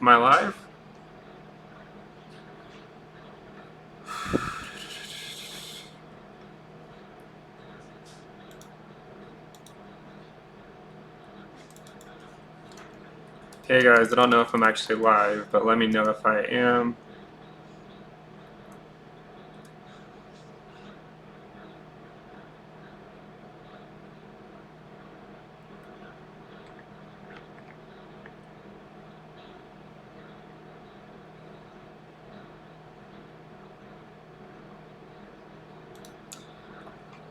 Am I live? Hey guys, I don't know if I'm actually live, but let me know if I am.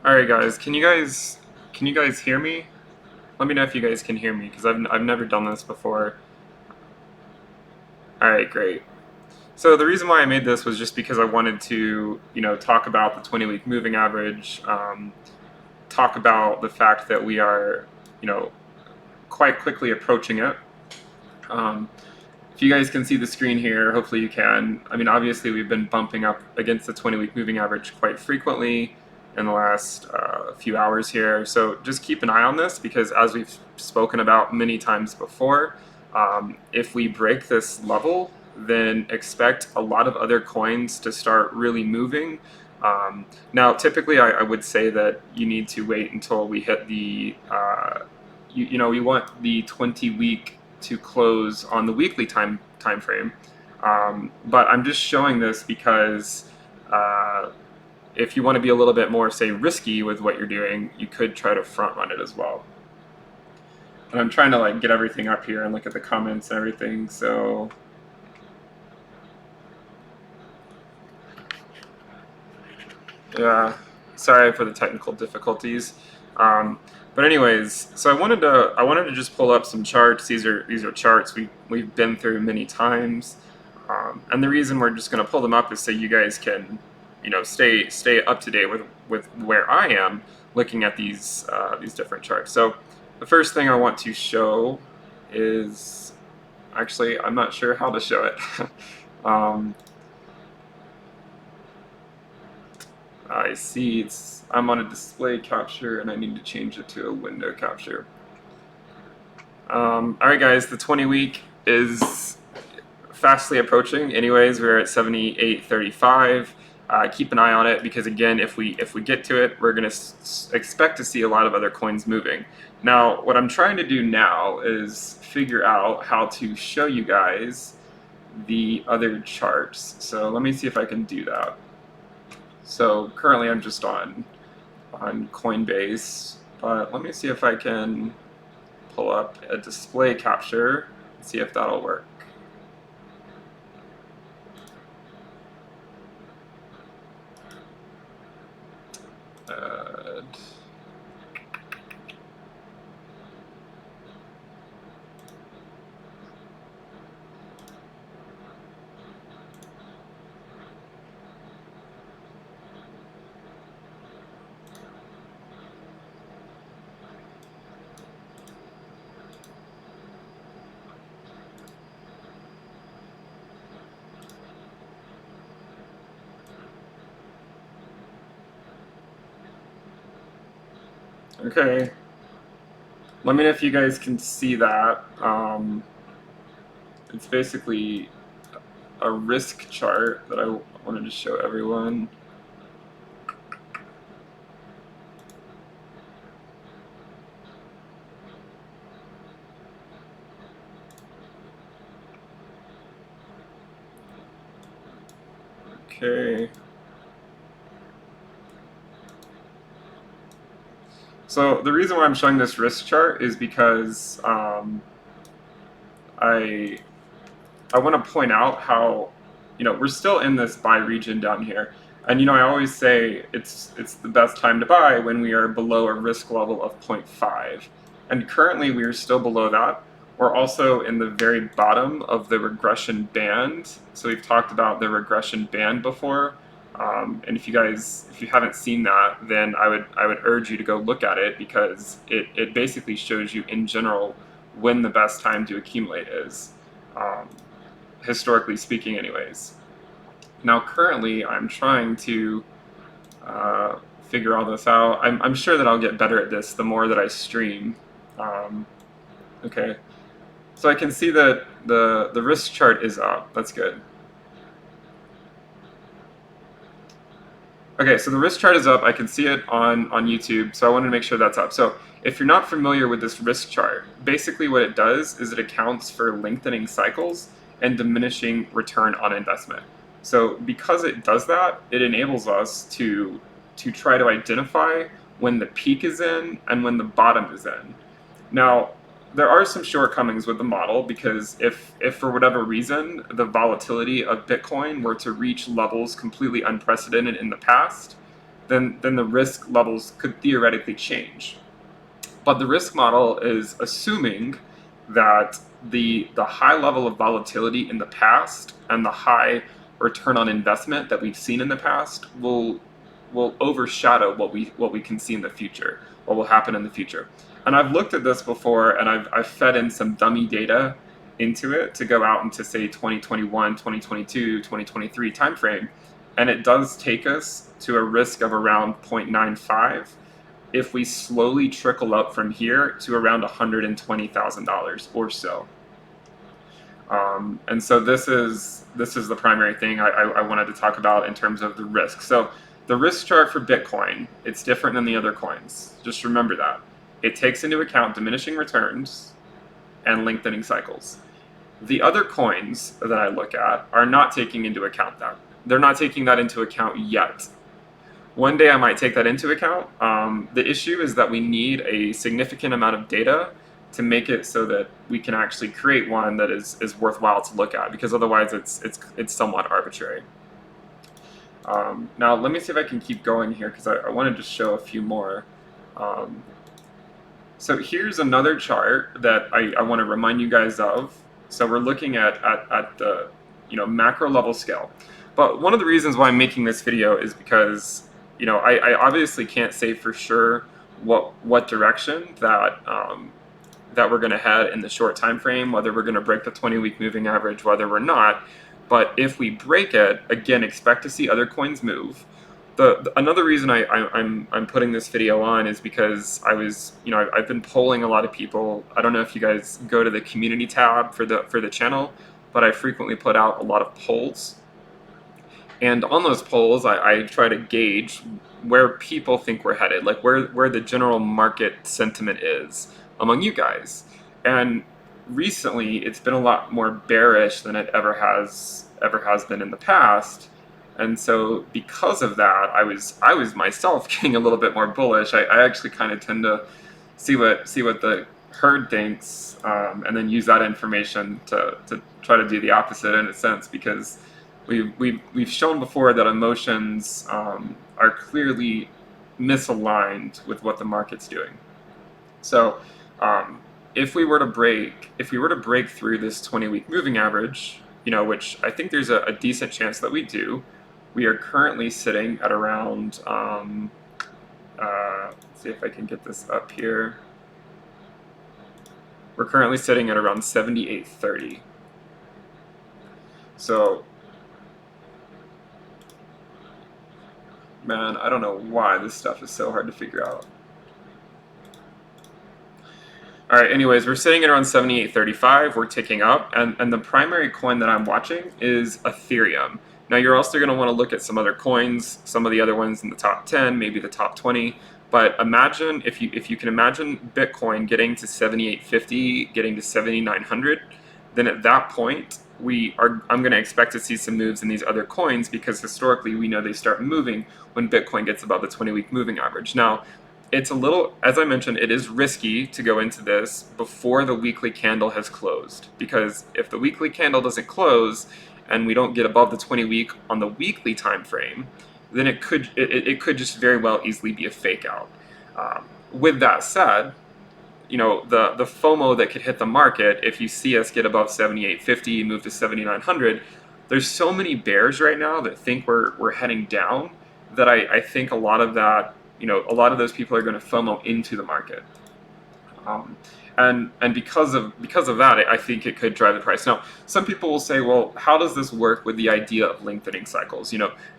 Alright guys, can you guys hear me? Let me know if you guys can hear me, because I've never done this before. Alright, great. So the reason why I made this was just because I wanted to, talk about the 20-week moving average, talk about the fact that we are, quite quickly approaching it. If you guys can see the screen here, hopefully you can. I mean, obviously we've been bumping up against the 20-week moving average quite frequently in the last few hours here. So just keep an eye on this, because as we've spoken about many times before, if we break this level, then expect a lot of other coins to start really moving. Now, typically I would say that you need to wait until we hit the, we want the 20-week to close on the weekly time frame. But I'm just showing this because if you want to be a little bit more, say, risky with what you're doing, you could try to front run it as well. And I'm trying to get everything up here and look at the comments and everything. So yeah, sorry for the technical difficulties. But anyways, so I wanted to just pull up some charts. These are charts we've been through many times, and the reason we're just going to pull them up is so you guys can, stay up to date with where I am looking at these different charts. So the first thing I want to show is, actually, I'm not sure how to show it. I see I'm on a display capture and I need to change it to a window capture. Alright guys, the 20-week is fastly approaching. Anyways, we're at 78.35. Keep an eye on it, because again, if we get to it, we're going to expect to see a lot of other coins moving. Now, what I'm trying to do now is figure out how to show you guys the other charts. So let me see if I can do that. So currently I'm just on Coinbase, but let me see if I can pull up a display capture and see if that'll work. Okay, let me know if you guys can see that. It's basically a risk chart that I wanted to show everyone. Okay. So the reason why I'm showing this risk chart is because I want to point out how, we're still in this buy region down here. And, I always say it's the best time to buy when we are below a risk level of 0.5. And currently we are still below that. We're also in the very bottom of the regression band. So we've talked about the regression band before. And if you haven't seen that, then I would urge you to go look at it, because it basically shows you in general when the best time to accumulate is. Historically speaking anyways. Now currently I'm trying to figure all this out. I'm sure that I'll get better at this the more that I stream. Okay, so I can see that the risk chart is up. That's good. Okay, so the risk chart is up. I can see it on YouTube, so I wanted to make sure that's up. So if you're not familiar with this risk chart, basically what it does is it accounts for lengthening cycles and diminishing return on investment. So because it does that, it enables us to try to identify when the peak is in and when the bottom is in. Now, there are some shortcomings with the model because if for whatever reason the volatility of Bitcoin were to reach levels completely unprecedented in the past, then the risk levels could theoretically change. But the risk model is assuming that the high level of volatility in the past and the high return on investment that we've seen in the past will overshadow what we can see in the future, what will happen in the future. And I've looked at this before, and I've fed in some dummy data into it to go out into, say, 2021, 2022, 2023 timeframe, and it does take us to a risk of around 0.95 if we slowly trickle up from here to around $120,000 or so. And so this is the primary thing I wanted to talk about in terms of the risk. So the risk chart for Bitcoin, it's different than the other coins. Just remember that. It takes into account diminishing returns and lengthening cycles. The other coins that I look at are not taking into account that. They're not taking that into account yet. One day I might take that into account. The issue is that we need a significant amount of data to make it so that we can actually create one that is worthwhile to look at, because otherwise it's somewhat arbitrary. Now let me see if I can keep going here, because I wanted to show a few more. So here's another chart that I want to remind you guys of. So we're looking at the macro level scale. But one of the reasons why I'm making this video is because I obviously can't say for sure what direction that we're going to head in the short time frame, whether we're going to break the 20-week moving average, whether we're not. But if we break it, again, expect to see other coins move. Another reason I'm putting this video on is because I've been polling a lot of people. I don't know if you guys go to the community tab for the channel, but I frequently put out a lot of polls. And on those polls, I try to gauge where people think we're headed, like where the general market sentiment is among you guys. And recently, it's been a lot more bearish than it ever has been in the past. And so because of that, I was myself getting a little bit more bullish. I actually kind of tend to see what the herd thinks, and then use that information to try to do the opposite in a sense, because we've shown before that emotions are clearly misaligned with what the market's doing. So if we were to break through this 20-week moving average, which I think there's a decent chance that we do. We are currently sitting at around, let's see if I can get this up here. We're currently sitting at around 78.30. So, man, I don't know why this stuff is so hard to figure out. All right, anyways, we're sitting at around 78.35. We're ticking up, and the primary coin that I'm watching is Ethereum. Now, you're also going to want to look at some other coins, some of the other ones in the top 10, maybe the top 20. But imagine, if you can imagine Bitcoin getting to 78.50, getting to 7,900, then at that point, I'm going to expect to see some moves in these other coins, because historically we know they start moving when Bitcoin gets above the 20-week moving average. Now, it's a little, as I mentioned, it is risky to go into this before the weekly candle has closed, because if the weekly candle doesn't close and we don't get above the 20-week on the weekly time frame, then it could just very well easily be a fake out. With that said, the FOMO that could hit the market if you see us get above 78.50, move to 7,900, there's so many bears right now that think we're heading down, that I think a lot of that, a lot of those people are going to FOMO into the market. And because of that, I think it could drive the price. Now, some people will say, well, how does this work with the idea of lengthening cycles?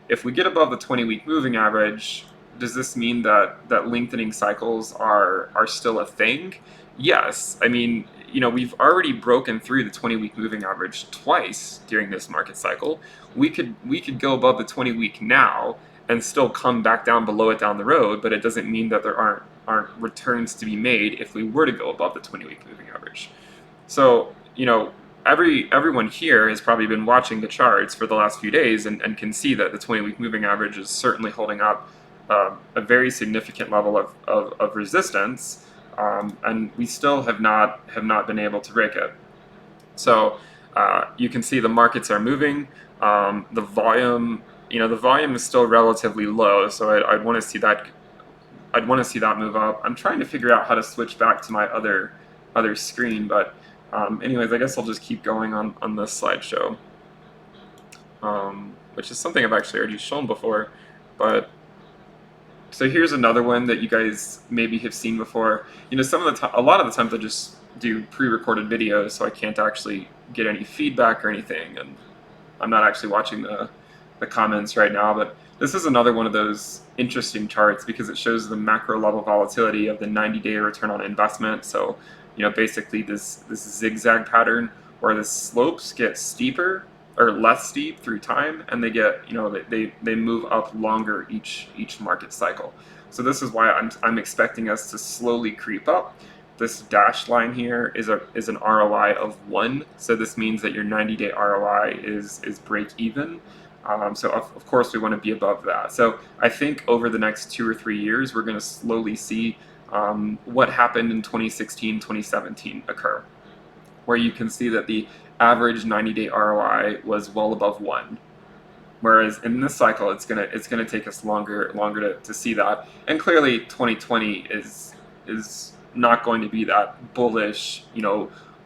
If we get above the 20-week moving average, does this mean that lengthening cycles are still a thing? Yes. I mean, we've already broken through the 20-week moving average twice during this market cycle. We could go above the 20-week now and still come back down below it down the road, but it doesn't mean that there aren't returns to be made if we were to go above the 20-week moving average. So, everyone here has probably been watching the charts for the last few days and can see that the 20-week moving average is certainly holding up a very significant level of resistance, and we still have not been able to break it. So you can see the markets are moving. The volume, the volume is still relatively low, so I'd want to see that. I'd want to see that move up. I'm trying to figure out how to switch back to my other screen, but anyways, I guess I'll just keep going on this slideshow, which is something I've actually already shown before. But so here's another one that you guys maybe have seen before. A lot of the times I just do pre-recorded videos, so I can't actually get any feedback or anything, and I'm not actually watching the comments right now. But this is another one of those interesting charts because it shows the macro level volatility of the 90-day return on investment. So basically this zigzag pattern where the slopes get steeper or less steep through time, and they get they move up longer each market cycle. So this is why I'm expecting us to slowly creep up. This dashed line here is an ROI of 1, so this means that your 90-day ROI is break even. So of course we want to be above that. So I think over the next 2 or 3 years we're going to slowly see what happened in 2016, 2017 occur, where you can see that the average 90-day ROI was well above 1. Whereas in this cycle, it's gonna take us longer to see that. And clearly, 2020 is not going to be that bullish,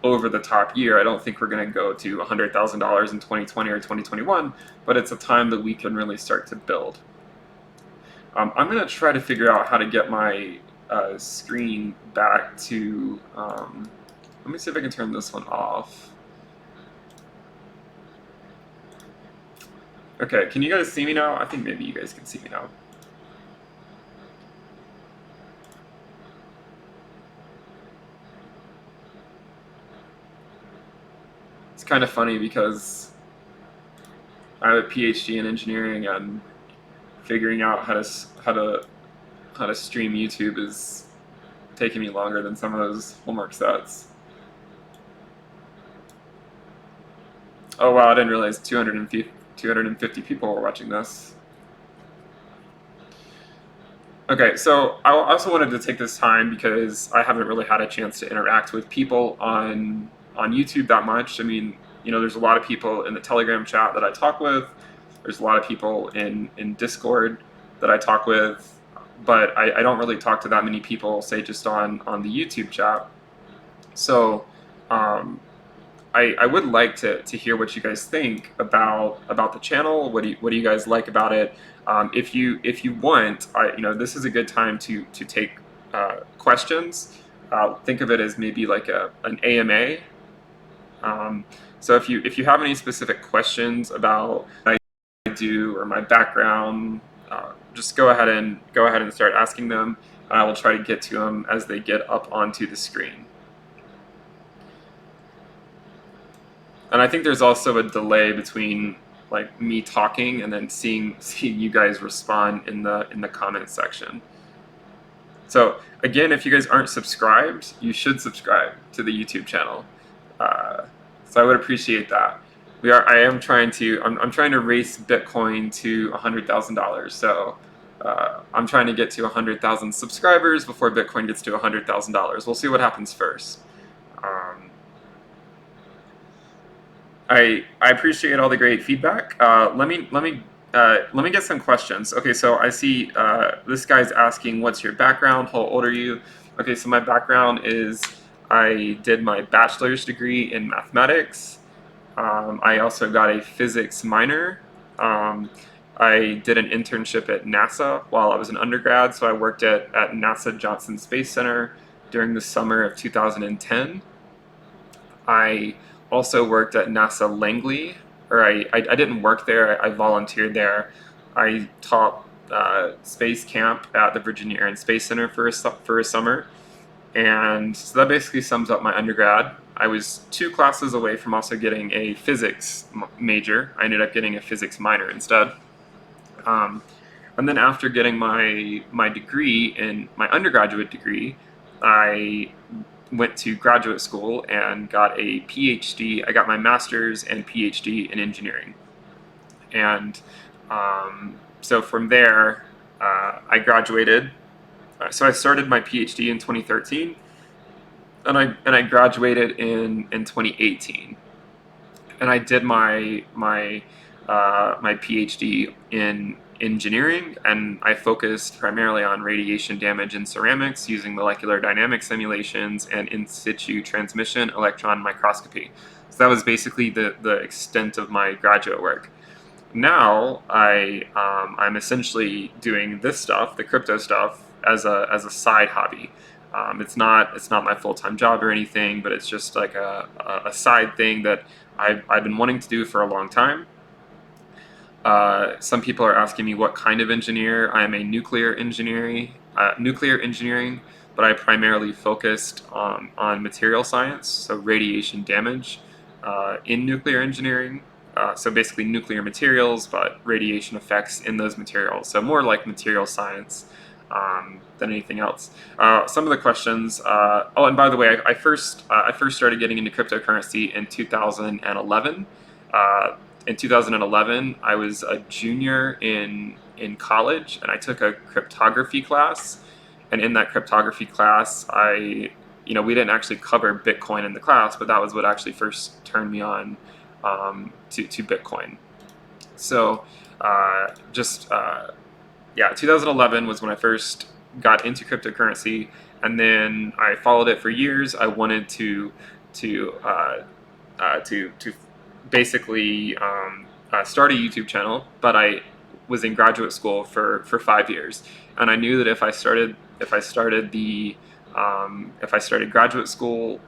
over the top year. I don't think we're going to go to $100,000 in 2020 or 2021, but it's a time that we can really start to build. I'm going to try to figure out how to get my screen back to. Let me see if I can turn this one off. Okay, can you guys see me now? I think maybe you guys can see me now. It's kind of funny because I have a PhD in engineering, and figuring out how to stream YouTube is taking me longer than some of those homework sets. Oh wow, I didn't realize 250 people were watching this. Okay, so I also wanted to take this time because I haven't really had a chance to interact with people on YouTube that much. I mean, there's a lot of people in the Telegram chat that I talk with. There's a lot of people in Discord that I talk with, but I don't really talk to that many people, say just on the YouTube chat. So I would like to hear what you guys think about the channel. What do you guys like about it? If you want, this is a good time to take questions. Think of it as maybe like an AMA. So if you have any specific questions about what I do or my background, just go ahead and start asking them, and I will try to get to them as they get up onto the screen. And I think there's also a delay between like me talking and then seeing you guys respond in the comment section. So again, if you guys aren't subscribed, you should subscribe to the YouTube channel. So I would appreciate that. I'm trying to race Bitcoin to $100,000. So I'm trying to get to 100,000 subscribers before Bitcoin gets to $100,000. We'll see what happens first. I appreciate all the great feedback. Let me get some questions. Okay, so I see this guy's asking, what's your background? How old are you? Okay, so my background is I did my bachelor's degree in mathematics. I also got a physics minor. I did an internship at NASA while I was an undergrad, so I worked at NASA Johnson Space Center during the summer of 2010. I also worked at NASA Langley, or I didn't work there, I volunteered there. I taught space camp at the Virginia Air and Space Center for a summer. And so that basically sums up my undergrad. I was 2 classes away from also getting a physics major. I ended up getting a physics minor instead. Um, and then after getting my degree in my undergraduate degree, I went to graduate school and got a PhD. I got my master's and PhD in engineering. And so from there, I graduated. So I started my PhD in 2013, and I graduated in 2018. And I did my PhD in engineering, and I focused primarily on radiation damage in ceramics using molecular dynamics simulations and in situ transmission electron microscopy. So that was basically the extent of my graduate work. Now I'm essentially doing this stuff, the crypto stuff, as a side hobby. It's not my full-time job or anything, but it's just like a side thing that I've been wanting to do for a long time. Some people are asking me what kind of engineer. I am a nuclear engineering, but I primarily focused on material science, so radiation damage in nuclear engineering. So basically nuclear materials, but radiation effects in those materials. So more like material science than anything else. Some of the questions. Oh, and by the way, I first started getting into cryptocurrency in 2011. In 2011, I was a junior in college, and I took a cryptography class. And in that cryptography class, we didn't actually cover Bitcoin in the class, but that was what actually first turned me on to Bitcoin. So yeah, 2011 was when I first got into cryptocurrency, and then I followed it for years. I wanted to basically start a YouTube channel, but I was in graduate school for 5 years, and I knew that if I started graduate school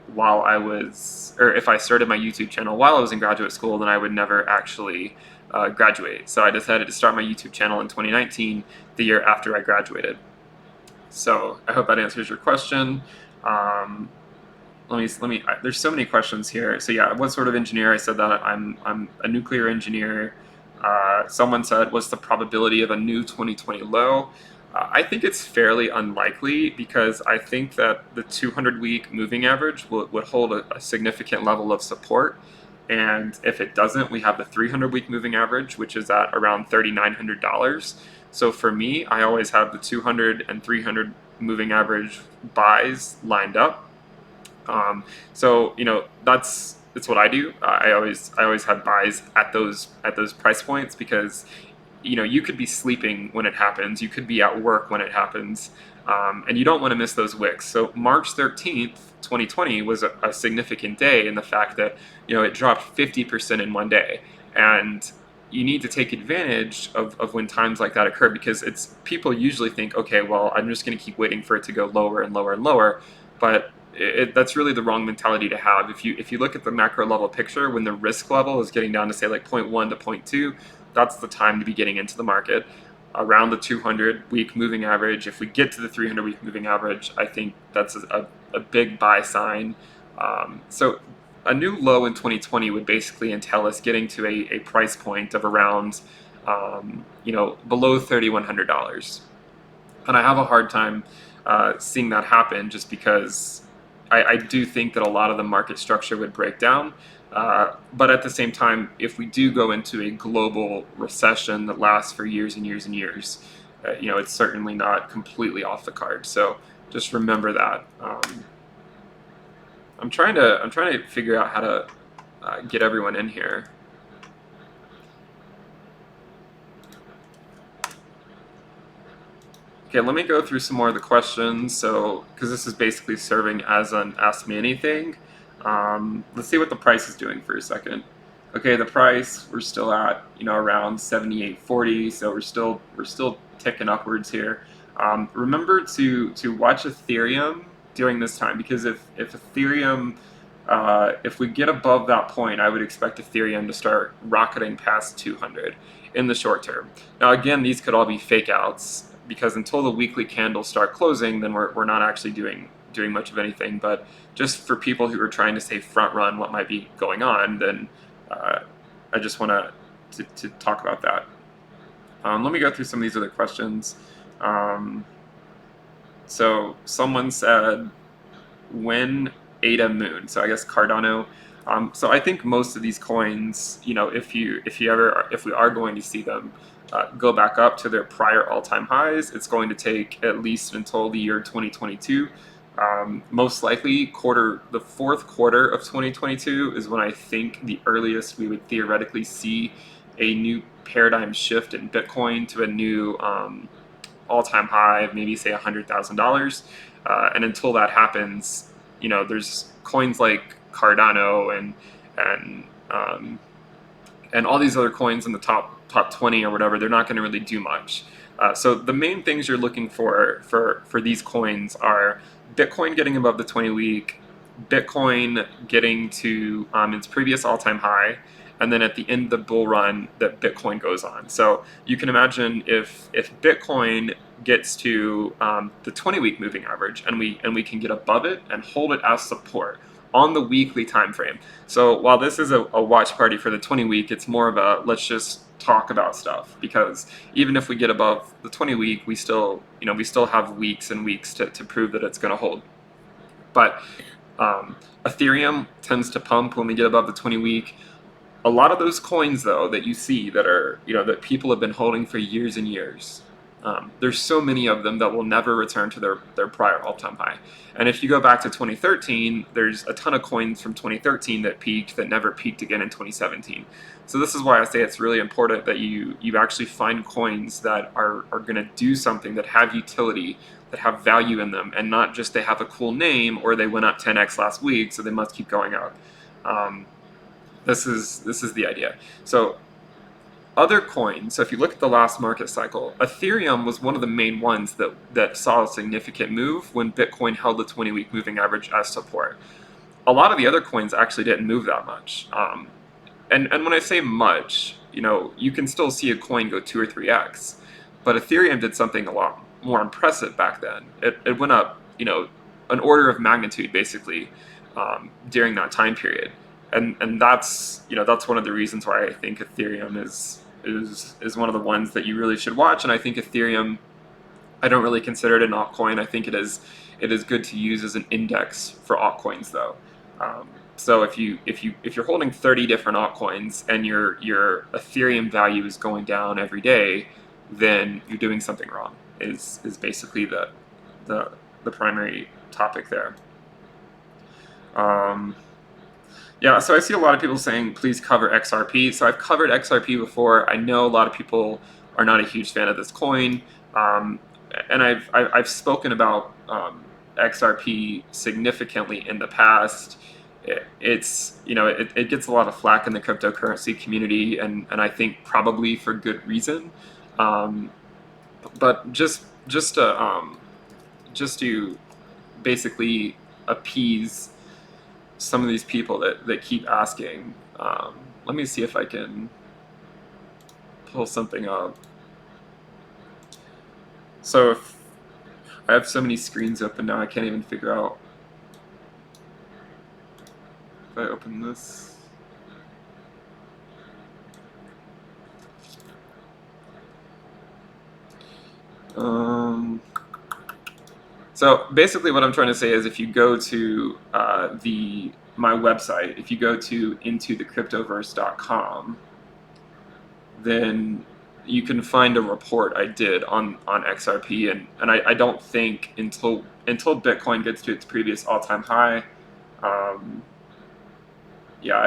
if I started my YouTube channel while I was in graduate school, then I would never actually graduate. So I decided to start my YouTube channel in 2019, the year after I graduated. So I hope that answers your question. There's so many questions here. So yeah, what sort of engineer? I said that I'm a nuclear engineer. Someone said, what's the probability of a new 2020 low? I think it's fairly unlikely, because I think that the 200-week moving average would hold a significant level of support. And if it doesn't, we have the 300-week moving average, which is at around $3,900. So for me, I always have the 200 and 300 moving average buys lined up. So that's what I do. I always have buys at those price points, because you could be sleeping when it happens, you could be at work when it happens, and you don't want to miss those wicks. So March 13th, 2020 was a significant day in the fact that it dropped 50% in one day, and you need to take advantage of when times like that occur, because people usually think, okay, well, I'm just going to keep waiting for it to go lower and lower and lower, but that's really the wrong mentality to have. If you look at the macro level picture, when the risk level is getting down to say like 0.1 to 0.2, that's the time to be getting into the market. Around the 200-week moving average, if we get to the 300-week moving average, I think that's a big buy sign. So a new low in 2020 would basically entail us getting to a price point of around below $3,100. And I have a hard time seeing that happen, just because I do think that a lot of the market structure would break down. But at the same time, if we do go into a global recession that lasts for years and years and years, it's certainly not completely off the card. So just remember that. I'm trying to figure out how to get everyone in here. Okay, let me go through some more of the questions. So, because this is basically serving as an Ask Me Anything. Let's see what the price is doing for a second. Okay, the price, we're still at around 78.40, so we're still ticking upwards here. Remember to watch Ethereum during this time, because if Ethereum, if we get above that point, I would expect Ethereum to start rocketing past 200 in the short term. Now again, these could all be fake outs, because until the weekly candles start closing, then we're not actually doing doing much of anything. But just for people who are trying to say front run what might be going on, then I just want to talk about that. Let me go through some of these other questions. So someone said, when ADA Moon? So I guess Cardano. So I think most of these coins, if we are going to see them go back up to their prior all-time highs, it's going to take at least until the year 2022. Most likely the fourth quarter of 2022 is when I think the earliest we would theoretically see a new paradigm shift in Bitcoin to a new all-time high of maybe say $100,000. And until that happens, there's coins like Cardano and all these other coins in the top 20 or whatever. They're not going to really do much. So the main things you're looking for these coins are Bitcoin getting above the 20-week, Bitcoin getting to its previous all-time high, and then at the end of the bull run that Bitcoin goes on. So you can imagine if Bitcoin gets to the 20-week moving average and we can get above it and hold it as support on the weekly time frame. So while this is a watch party for the 20-week, it's more of a let's just talk about stuff, because even if we get above the 20-week, we still have weeks and weeks to prove that it's going to hold. But Ethereum tends to pump when we get above the 20-week. A lot of those coins, though, that you see that are, that people have been holding for years and years, there's so many of them that will never return to their prior all-time high. And if you go back to 2013, there's a ton of coins from 2013 that peaked that never peaked again in 2017. So this is why I say it's really important that you actually find coins that are going to do something, that have utility, that have value in them, and not just they have a cool name or they went up 10x last week, so they must keep going up. This is the idea. So other coins, so if you look at the last market cycle, Ethereum was one of the main ones that saw a significant move when Bitcoin held the 20-week moving average as support. A lot of the other coins actually didn't move that much. And when I say much, you can still see a coin go 2 or 3x, but Ethereum did something a lot more impressive back then. It went up, an order of magnitude basically during that time period. And that's one of the reasons why I think Ethereum is one of the ones that you really should watch. And I think Ethereum, I don't really consider it an altcoin. I think it is good to use as an index for altcoins, though. So if you're holding 30 different altcoins and your Ethereum value is going down every day, then you're doing something wrong. Is basically the primary topic there. Yeah, so I see a lot of people saying, please cover XRP. So I've covered XRP before. I know a lot of people are not a huge fan of this coin. And I've spoken about XRP significantly in the past. It gets a lot of flack in the cryptocurrency community, and I think probably for good reason. But just to basically appease some of these people that keep asking. Let me see if I can pull something up. So if I have so many screens open now, I can't even figure out if I open this. So basically what I'm trying to say is if you go to my website, if you go to intothecryptoverse.com, then you can find a report I did on XRP, and I don't think until Bitcoin gets to its previous all-time high, I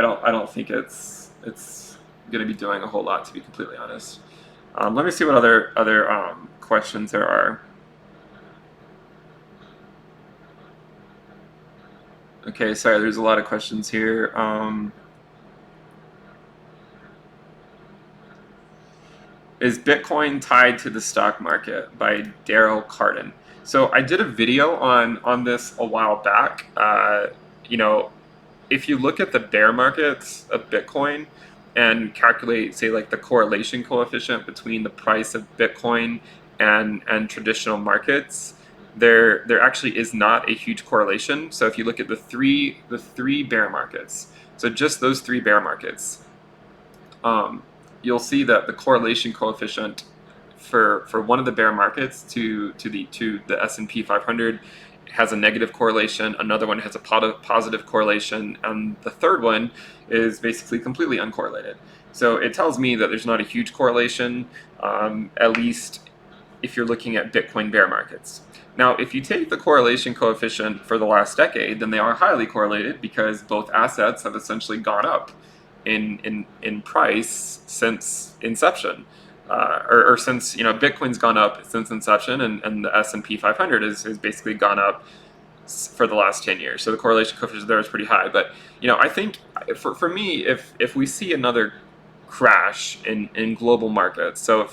don't think it's going to be doing a whole lot, to be completely honest. Let me see what other questions there are. Okay, sorry, there's a lot of questions here. Is Bitcoin tied to the stock market? By Daryl Carden. So I did a video on this a while back. If you look at the bear markets of Bitcoin and calculate, say, like the correlation coefficient between the price of Bitcoin and traditional markets, there actually is not a huge correlation. So if you look at the three bear markets, so just those three bear markets, you'll see that the correlation coefficient for one of the bear markets to the S&P 500 has a negative correlation, another one has a positive correlation, and the third one is basically completely uncorrelated. So it tells me that there's not a huge correlation, at least if you're looking at Bitcoin bear markets. Now, if you take the correlation coefficient for the last decade, then they are highly correlated because both assets have essentially gone up in price since inception. Or since, Bitcoin's gone up since inception, and the S&P 500 has basically gone up for the last 10 years. So the correlation coefficient there is pretty high. But I think for me, if we see another crash in global markets, so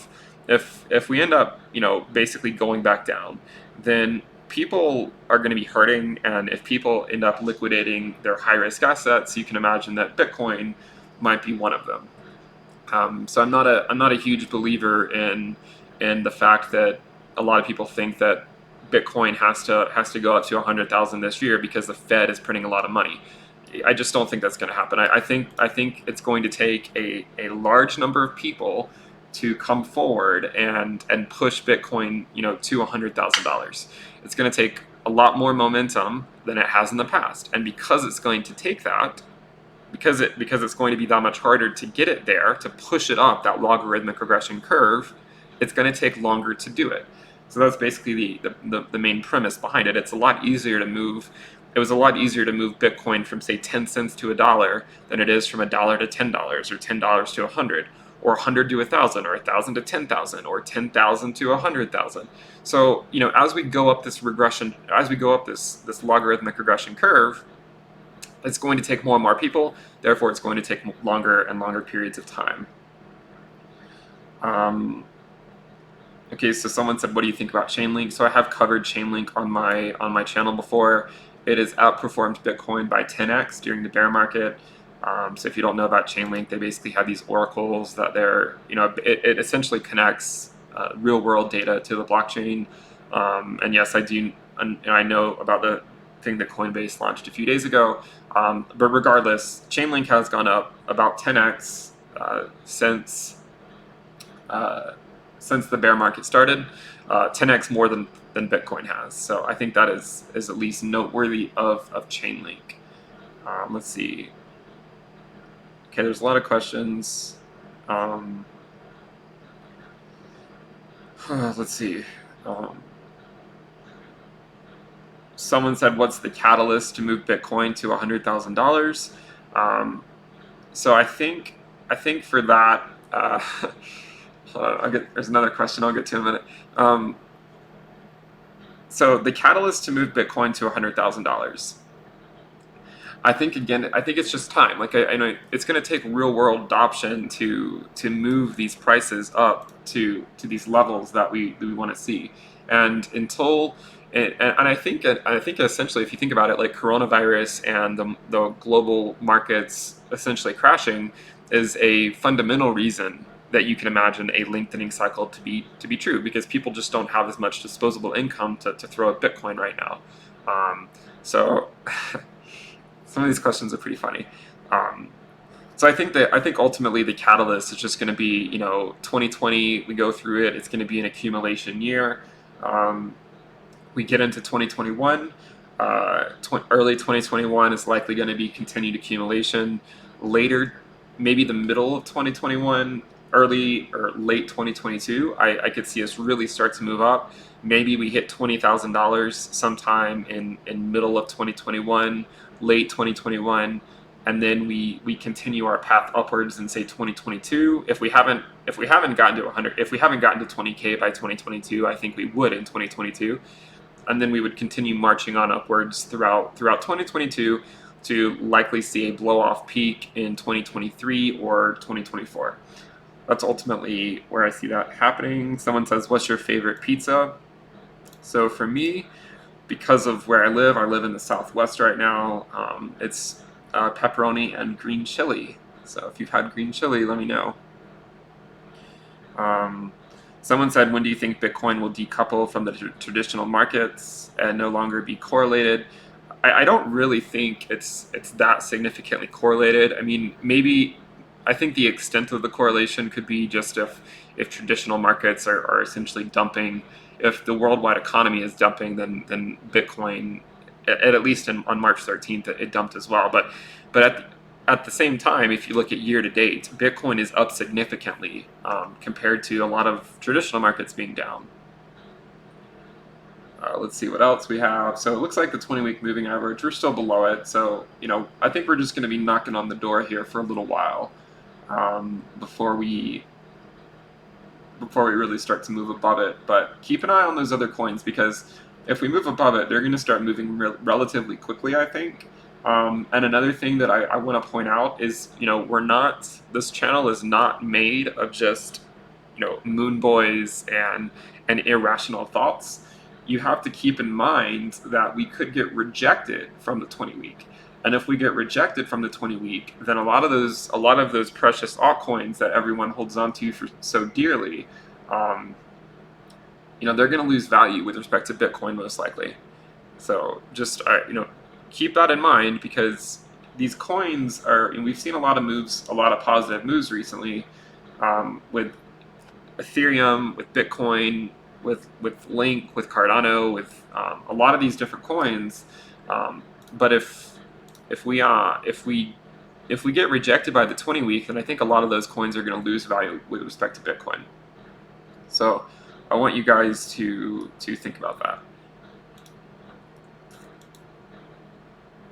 if we end up basically going back down, then people are going to be hurting, and if people end up liquidating their high risk assets, you can imagine that Bitcoin might be one of them. So I'm not a huge believer in the fact that a lot of people think that Bitcoin has to go up to 100,000 this year because the Fed is printing a lot of money. I just don't think that's going to happen. I think it's going to take a large number of people to come forward and push Bitcoin to $100,000. It's going to take a lot more momentum than it has in the past, and because it's going to take that. Because it's going to be that much harder to get it there, to push it up that logarithmic regression curve, it's going to take longer to do it. So that's basically the main premise behind it. It's a lot easier to move. It was a lot easier to move Bitcoin from, say, 10 cents to $1 than it is from $1 to $10, or $10 to 100, or 100 to 1,000, or 1,000 to 10,000, or 10,000 to 100,000. So as we go up this logarithmic regression curve, it's going to take more and more people, therefore it's going to take longer and longer periods of time. Okay, so someone said, what do you think about Chainlink? So I have covered Chainlink on my channel before. It has outperformed Bitcoin by 10x during the bear market. So if you don't know about Chainlink, they basically have these oracles that it essentially connects real world data to the blockchain. And yes, I know about the thing that Coinbase launched a few days ago. But regardless, Chainlink has gone up about 10x since the bear market started, 10x more than Bitcoin has. So I think that is at least noteworthy of Chainlink. Let's see. Okay, there's a lot of questions. Let's see. Someone said, what's the catalyst to move Bitcoin to $100,000? So I think for that, there's another question I'll get to in a minute. So the catalyst to move Bitcoin to $100,000. I think it's just time. Like I know it's going to take real world adoption to move these prices up to these levels that we want to see, and until. And I think essentially, if you think about it, like coronavirus and the global markets essentially crashing is a fundamental reason that you can imagine a lengthening cycle to be true, because people just don't have as much disposable income to throw at Bitcoin right now. So some of these questions are pretty funny. So I think ultimately the catalyst is just going to be 2020. We go through it. It's going to be an accumulation year. We get into 2021, early 2021 is likely going to be continued accumulation. Later, maybe the middle of 2021, early or late 2022, I could see us really start to move up. Maybe we hit $20,000 sometime in middle of 2021, late 2021, and then we continue our path upwards in, say, 2022. If we haven't gotten to 100, if we haven't gotten to 20K by 2022, I think we would in 2022. And then we would continue marching on upwards throughout 2022 to likely see a blow-off peak in 2023 or 2024. That's ultimately where I see that happening. Someone says, what's your favorite pizza? So for me, because of where I live in the Southwest right now, it's pepperoni and green chili. So if you've had green chili, let me know. Someone said, when do you think Bitcoin will decouple from the traditional markets and no longer be correlated? I don't really think it's that significantly correlated. I mean, maybe I think the extent of the correlation could be just if traditional markets are essentially dumping. If the worldwide economy is dumping, then Bitcoin, at least on March 13th, it dumped as well. But at the same time, if you look at year to date, Bitcoin is up significantly compared to a lot of traditional markets being down. Let's see what else we have. So it looks like the 20-week moving average, we're still below it. So, I think we're just going to be knocking on the door here for a little while before we really start to move above it. But keep an eye on those other coins, because if we move above it, they're going to start moving relatively quickly, I think. And another thing that I want to point out is, this channel is not made of just, moon boys and irrational thoughts. You have to keep in mind that we could get rejected from the 20-week. And if we get rejected from the 20-week, then a lot of those precious altcoins that everyone holds on to for so dearly, they're going to lose value with respect to Bitcoin most likely. So just keep that in mind, because these coins and we've seen a lot of positive moves recently, with Ethereum, with Bitcoin, with Link, with Cardano, with a lot of these different coins. But if we get rejected by the 20-week, then I think a lot of those coins are going to lose value with respect to Bitcoin. So I want you guys to think about that.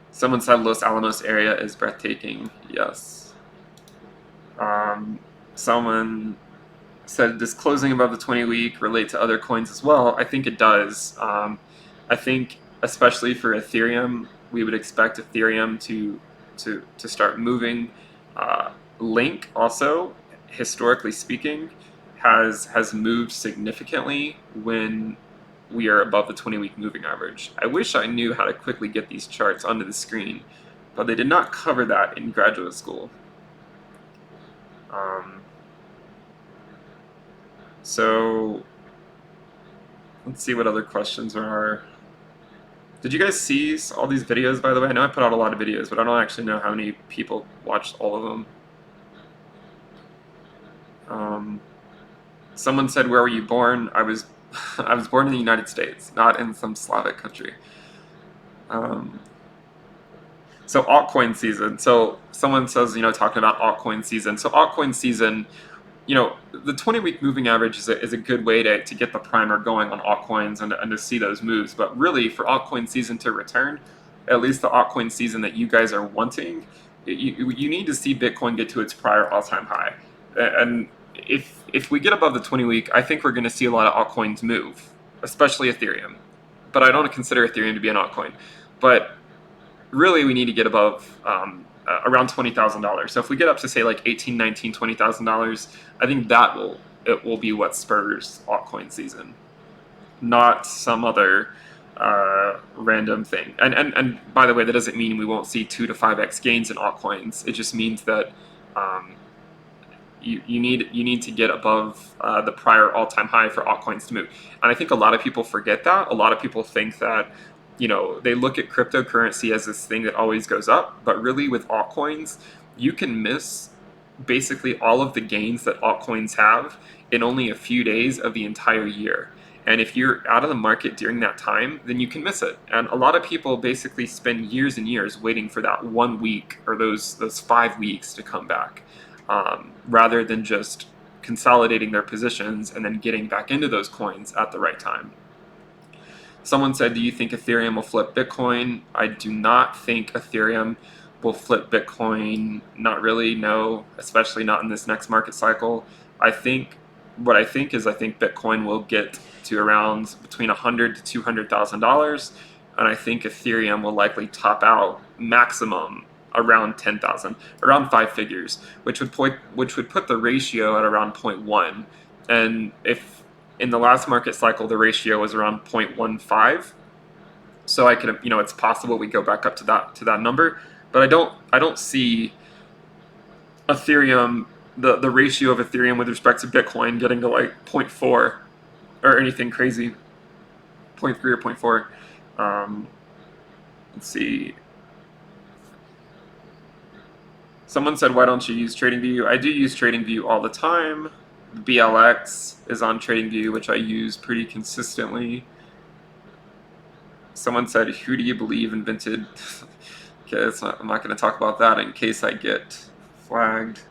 Someone said Los Alamos area is breathtaking. Yes. Someone said, does closing above the 20-week relate to other coins as well? I think it does. I think especially for Ethereum, we would expect Ethereum to start moving. Link also, historically speaking, has moved significantly when we are above the 20-week moving average. I wish I knew how to quickly get these charts onto the screen, but they did not cover that in graduate school. So let's see what other questions there are. Did you guys see all these videos, by the way? I know I put out a lot of videos, but I don't actually know how many people watched all of them. Someone said, where were you born? I was born in the United States, not in some Slavic country. So altcoin season. So someone says, talking about altcoin season. So altcoin season, the 20-week moving average is a good way to get the primer going on altcoins and to see those moves. But really, for altcoin season to return, at least the altcoin season that you guys are wanting, you need to see Bitcoin get to its prior all-time high. And if we get above the 20-week, I think we're going to see a lot of altcoins move, especially Ethereum. But I don't consider Ethereum to be an altcoin. But really, we need to get above around $20,000. So if we get up to say like $18,000, $19,000, $20,000, I think it will be what spurs altcoin season, not some other random thing. And by the way, that doesn't mean we won't see 2 to 5x gains in altcoins. It just means that you need to get above the prior all-time high for altcoins to move. And I think a lot of people forget that. A lot of people think that they look at cryptocurrency as this thing that always goes up, but really with altcoins, you can miss basically all of the gains that altcoins have in only a few days of the entire year. And if you're out of the market during that time, then you can miss it. And a lot of people basically spend years and years waiting for that 1 week or those 5 weeks to come back, rather than just consolidating their positions and then getting back into those coins at the right time. Someone said, do you think Ethereum will flip Bitcoin? I do not think Ethereum will flip Bitcoin. Not really, no, especially not in this next market cycle. I think Bitcoin will get to around between $100,000 to $200,000, and I think Ethereum will likely top out maximum around 10,000, around 5 figures, which would put the ratio at around 0.1. And if in the last market cycle, the ratio was around 0.15. So I could, it's possible we go back up to that number, but I don't see Ethereum the ratio of Ethereum with respect to Bitcoin getting to like zero point 0.4 or anything crazy, 0.3 or zero point 0.4. Let's see. Someone said, why don't you use TradingView? I do use TradingView all the time. BLX is on TradingView, which I use pretty consistently. Someone said, who do you believe invented? Okay, I'm not going to talk about that in case I get flagged.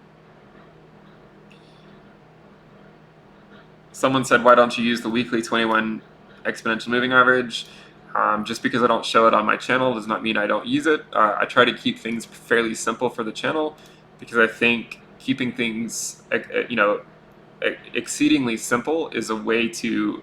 Someone said, why don't you use the weekly 21 exponential moving average? Just because I don't show it on my channel does not mean I don't use it. I try to keep things fairly simple for the channel because I think keeping things, exceedingly simple is a way to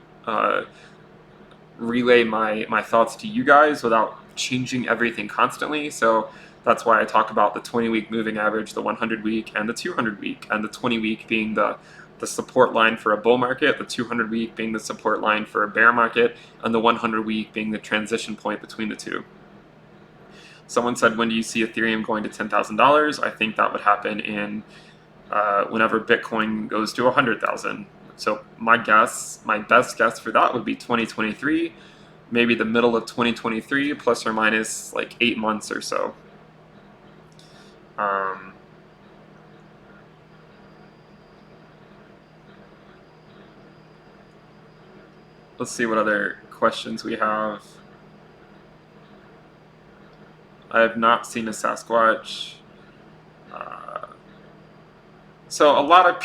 relay my thoughts to you guys without changing everything constantly. So that's why I talk about the 20-week moving average, the 100-week, and the 200-week, and the 20-week being the support line for a bull market, the 200-week being the support line for a bear market, and the 100-week being the transition point between the two. Someone said, when do you see Ethereum going to $10,000? I think that would happen in whenever Bitcoin goes to 100,000. So my best guess for that would be 2023, maybe the middle of 2023, plus or minus like 8 months or so. Let's see what other questions we have. I have not seen a Sasquatch. So a lot of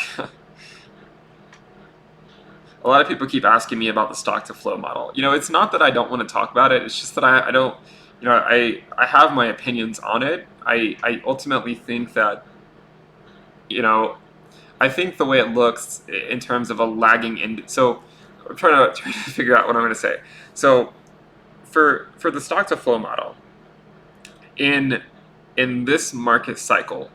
people keep asking me about the stock to flow model. It's not that I don't want to talk about it. It's just that I don't. I have my opinions on it. I ultimately think that. I think the way it looks in terms of a lagging so I'm trying to figure out what I'm going to say. So for the stock to flow model, in this market cycle,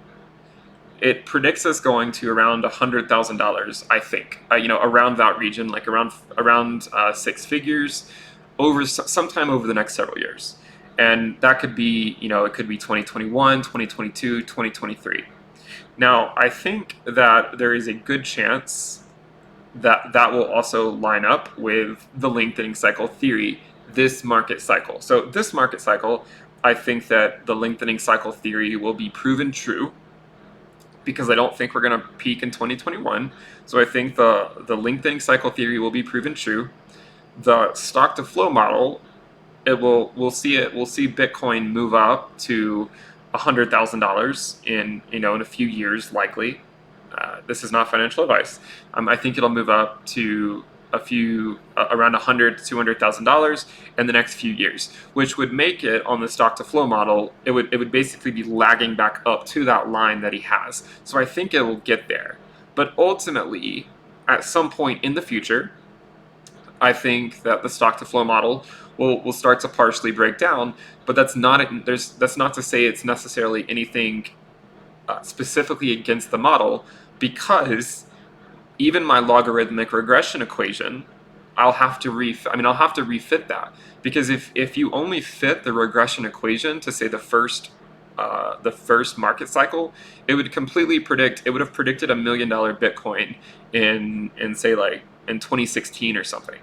it predicts us going to around $100,000, I think. Around that region, like around 6 figures, sometime over the next several years, and that could be it could be 2021, 2022, 2023. Now, I think that there is a good chance that will also line up with the lengthening cycle theory this market cycle. So this market cycle, I think that the lengthening cycle theory will be proven true because I don't think we're going to peak in 2021. So I think the lengthening cycle theory will be proven true. The stock to flow model, we'll see Bitcoin move up to $100,000 in a few years, likely. This is not financial advice. I think it'll move up to around $100,000 to $200,000 in the next few years, which would make it on the stock to flow model. It would basically be lagging back up to that line that he has. So I think it will get there, but ultimately, at some point in the future, I think that the stock to flow model will start to partially break down. But that's not to say it's necessarily anything specifically against the model, because even my logarithmic regression equation, I'll have to refit that, because if you only fit the regression equation to say the first market cycle, it would have predicted $1 million Bitcoin in say like in 2016 or something.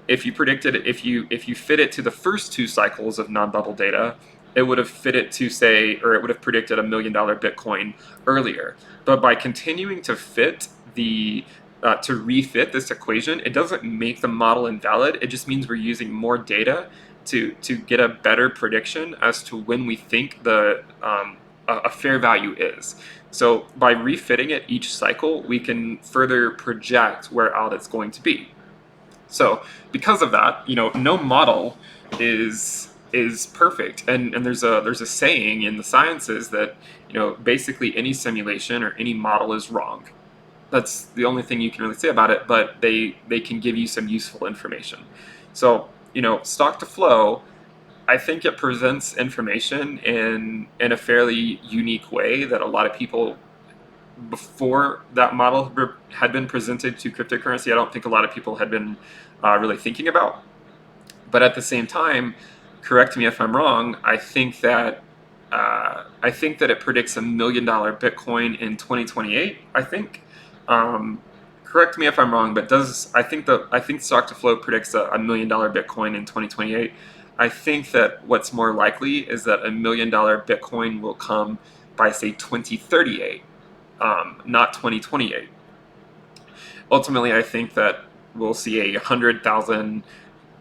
If you fit it to the first 2 cycles of non-bubble data, it would have predicted $1 million Bitcoin earlier. But by continuing to refit this equation, it doesn't make the model invalid. It just means we're using more data to get a better prediction as to when we think a fair value is. So by refitting it each cycle, we can further project where out it's going to be. So because of that, no model is perfect, and there's a saying in the sciences that basically any simulation or any model is wrong. That's the only thing you can really say about it, but they can give you some useful information. So stock to flow, I think it presents information in a fairly unique way that a lot of people before that model had been presented to cryptocurrency, I don't think a lot of people had been really thinking about. But at the same time, correct me if I'm wrong, I think that I think that it predicts $1 million Bitcoin in 2028. I think. Correct me if I'm wrong, but I think Stock to Flow predicts a $1 million Bitcoin in 2028. I think that what's more likely is that $1 million Bitcoin will come by, say, 2038, not 2028. Ultimately, I think that we'll see a $100,000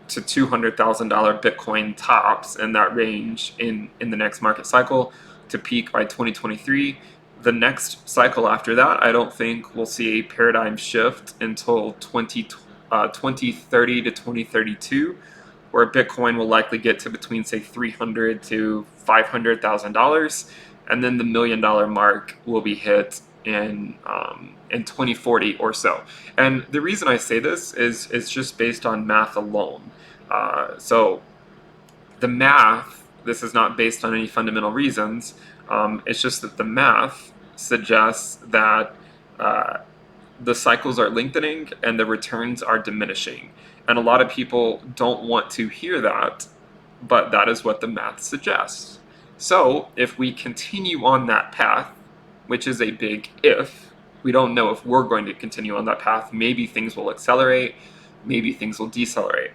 to $200,000 Bitcoin tops in that range in the next market cycle, to peak by 2023. The next cycle after that, I don't think we'll see a paradigm shift until 2030 to 2032, where Bitcoin will likely get to between, say, $300,000 to $500,000, and then the $1 million mark will be hit in 2040 or so. And the reason I say this is just based on math alone. So the math, this is not based on any fundamental reasons. It's just that the math suggests that the cycles are lengthening and the returns are diminishing. And a lot of people don't want to hear that, but that is what the math suggests. So if we continue on that path, which is a big if, we don't know if we're going to continue on that path. Maybe things will accelerate, maybe things will decelerate.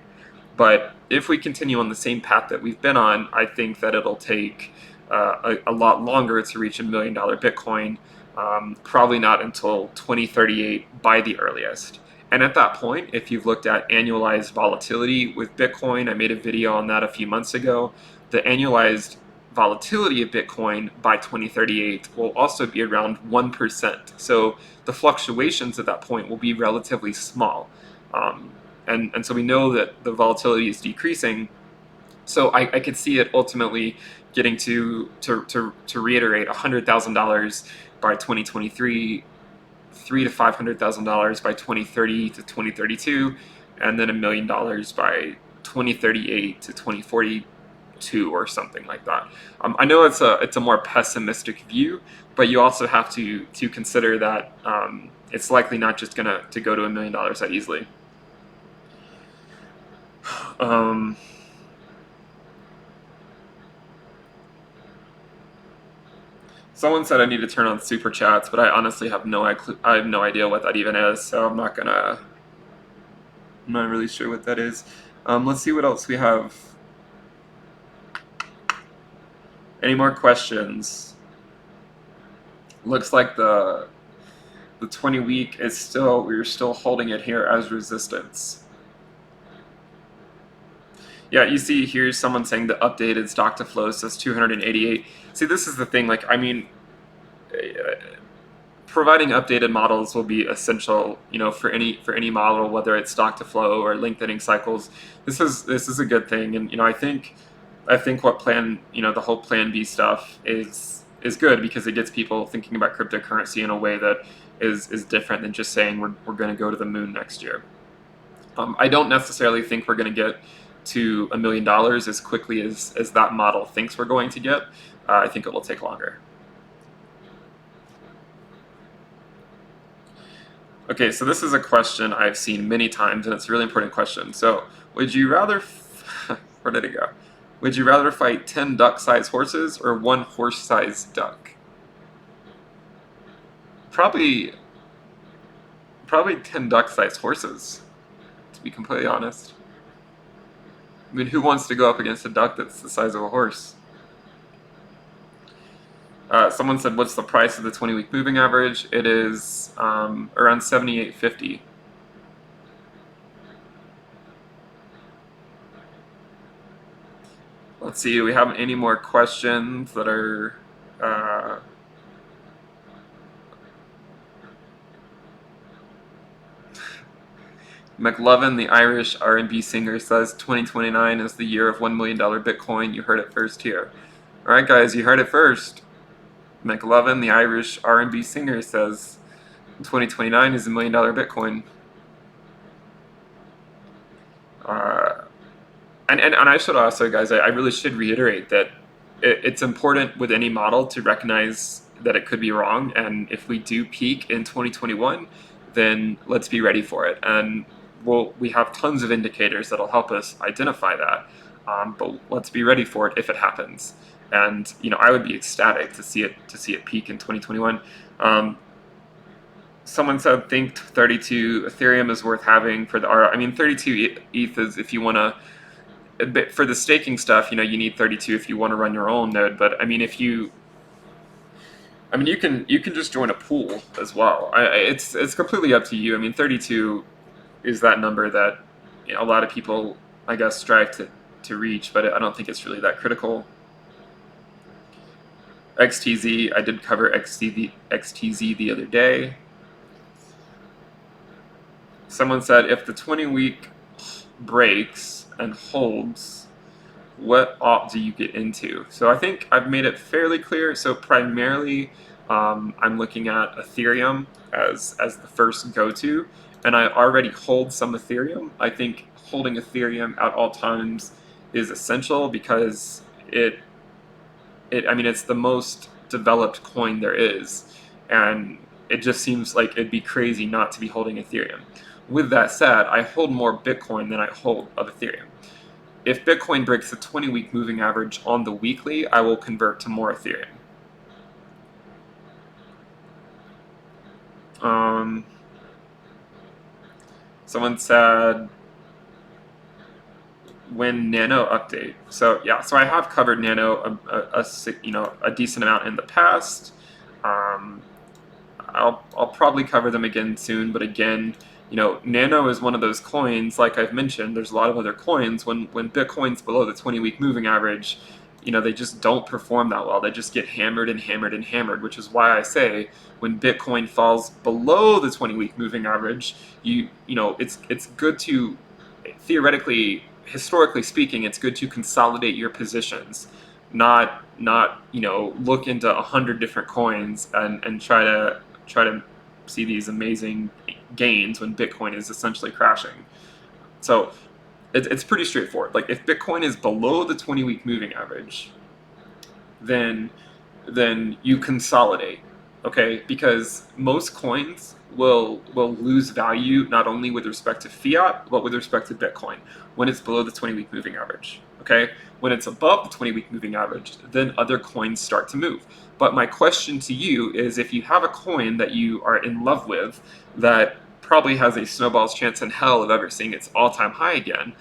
But if we continue on the same path that we've been on, I think that it'll take a lot longer to reach $1 million Bitcoin, probably not until 2038 by the earliest. And at that point, if you've looked at annualized volatility with Bitcoin, I made a video on that a few months ago, the annualized volatility of Bitcoin by 2038 will also be around 1%. So the fluctuations at that point will be relatively small. And so we know that the volatility is decreasing. So I could see it ultimately getting to reiterate, $100,000 by 2023, $300,000 to $500,000 by 2030 to 2032, and then $1 million by 2038 to 2042 or something like that. I know it's a more pessimistic view, but you also have to consider that it's likely not just to go to $1 million that easily. Someone said I need to turn on super chats, but I honestly have no idea what that even is, so I'm not really sure what that is. Let's see what else we have. Any more questions? Looks like the 20 week is we're still holding it here as resistance. Yeah, you see here's someone saying the updated stock to flow says 288. See, this is the thing, like, I mean, providing updated models will be essential, for any model, whether it's stock to flow or lengthening cycles. This is a good thing, and I think what the whole Plan B stuff is good, because it gets people thinking about cryptocurrency in a way that is different than just saying we're going to go to the moon next year. I don't necessarily think we're going to get to $1 million as quickly as that model thinks we're going to get. I think it will take longer. Okay, so this is a question I've seen many times, and it's a really important question. So, would you rather, where did it go? Would you rather fight 10 duck-sized horses or 1 horse-sized duck? Probably 10 duck-sized horses, to be completely honest. I mean, who wants to go up against a duck that's the size of a horse? Someone said, what's the price of the 20-week moving average? It is around $78.50. Let's see, do we have any more questions that are... McLovin, the Irish R&B singer, says 2029 is the year of $1 million Bitcoin. You heard it first here. All right, guys, you heard it first. McLovin, the Irish R&B singer, says 2029 is $1 million Bitcoin. And I should also, guys, I really should reiterate that it's important with any model to recognize that it could be wrong. And if we do peak in 2021, then let's be ready for it. And we have tons of indicators that'll help us identify that. but let's be ready for it if it happens. And I would be ecstatic to see it peak in 2021. Someone said think 32 Ethereum is worth having for the R. I mean, 32 ETH is if you want to. For the staking stuff, you need 32 if you want to run your own node. But I mean, you can just join a pool as well. It's completely up to you. I mean, 32 is that number that a lot of people, I guess, strive to reach, but I don't think it's really that critical. XTZ, I did cover XTZ the other day. Someone said if the 20-week breaks and holds, what op do you get into? So I think I've made it fairly clear. So primarily, I'm looking at Ethereum as the first go-to, and I already hold some Ethereum. I think holding Ethereum at all times is essential because it's the most developed coin there is, and it just seems like it'd be crazy not to be holding Ethereum. With that said, I hold more Bitcoin than I hold of Ethereum. If Bitcoin breaks the 20-week moving average on the weekly, I will convert to more Ethereum. Someone said, when Nano update. So yeah, so I have covered Nano a decent amount in the past. I'll probably cover them again soon, but again, Nano is one of those coins, like I've mentioned, there's a lot of other coins, when Bitcoin's below the 20-week moving average, they just don't perform that well. They just get hammered and hammered and hammered, which is why I say when Bitcoin falls below the 20-week moving average, it's good to, theoretically, historically speaking, it's good to consolidate your positions, not look into 100 different coins and try to see these amazing gains when Bitcoin is essentially crashing. So it's pretty straightforward. Like if Bitcoin is below the 20-week moving average, then you consolidate, okay? Because most coins will lose value not only with respect to fiat but with respect to Bitcoin when it's below the 20-week moving average. Okay, when it's above the 20-week moving average, then other coins start to move. But my question to you is, if you have a coin that you are in love with that probably has a snowball's chance in hell of ever seeing its all-time high again,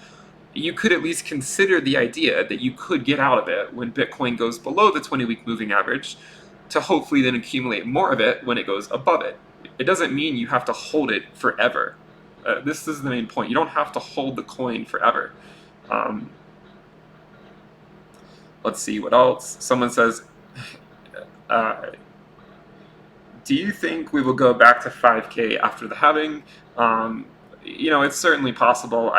you could at least consider the idea that you could get out of it when Bitcoin goes below the 20-week moving average to hopefully then accumulate more of it when it goes above it. It doesn't mean you have to hold it forever. This is the main point. You don't have to hold the coin forever. Let's see what else. Someone says, do you think we will go back to 5K after the halving? It's certainly possible.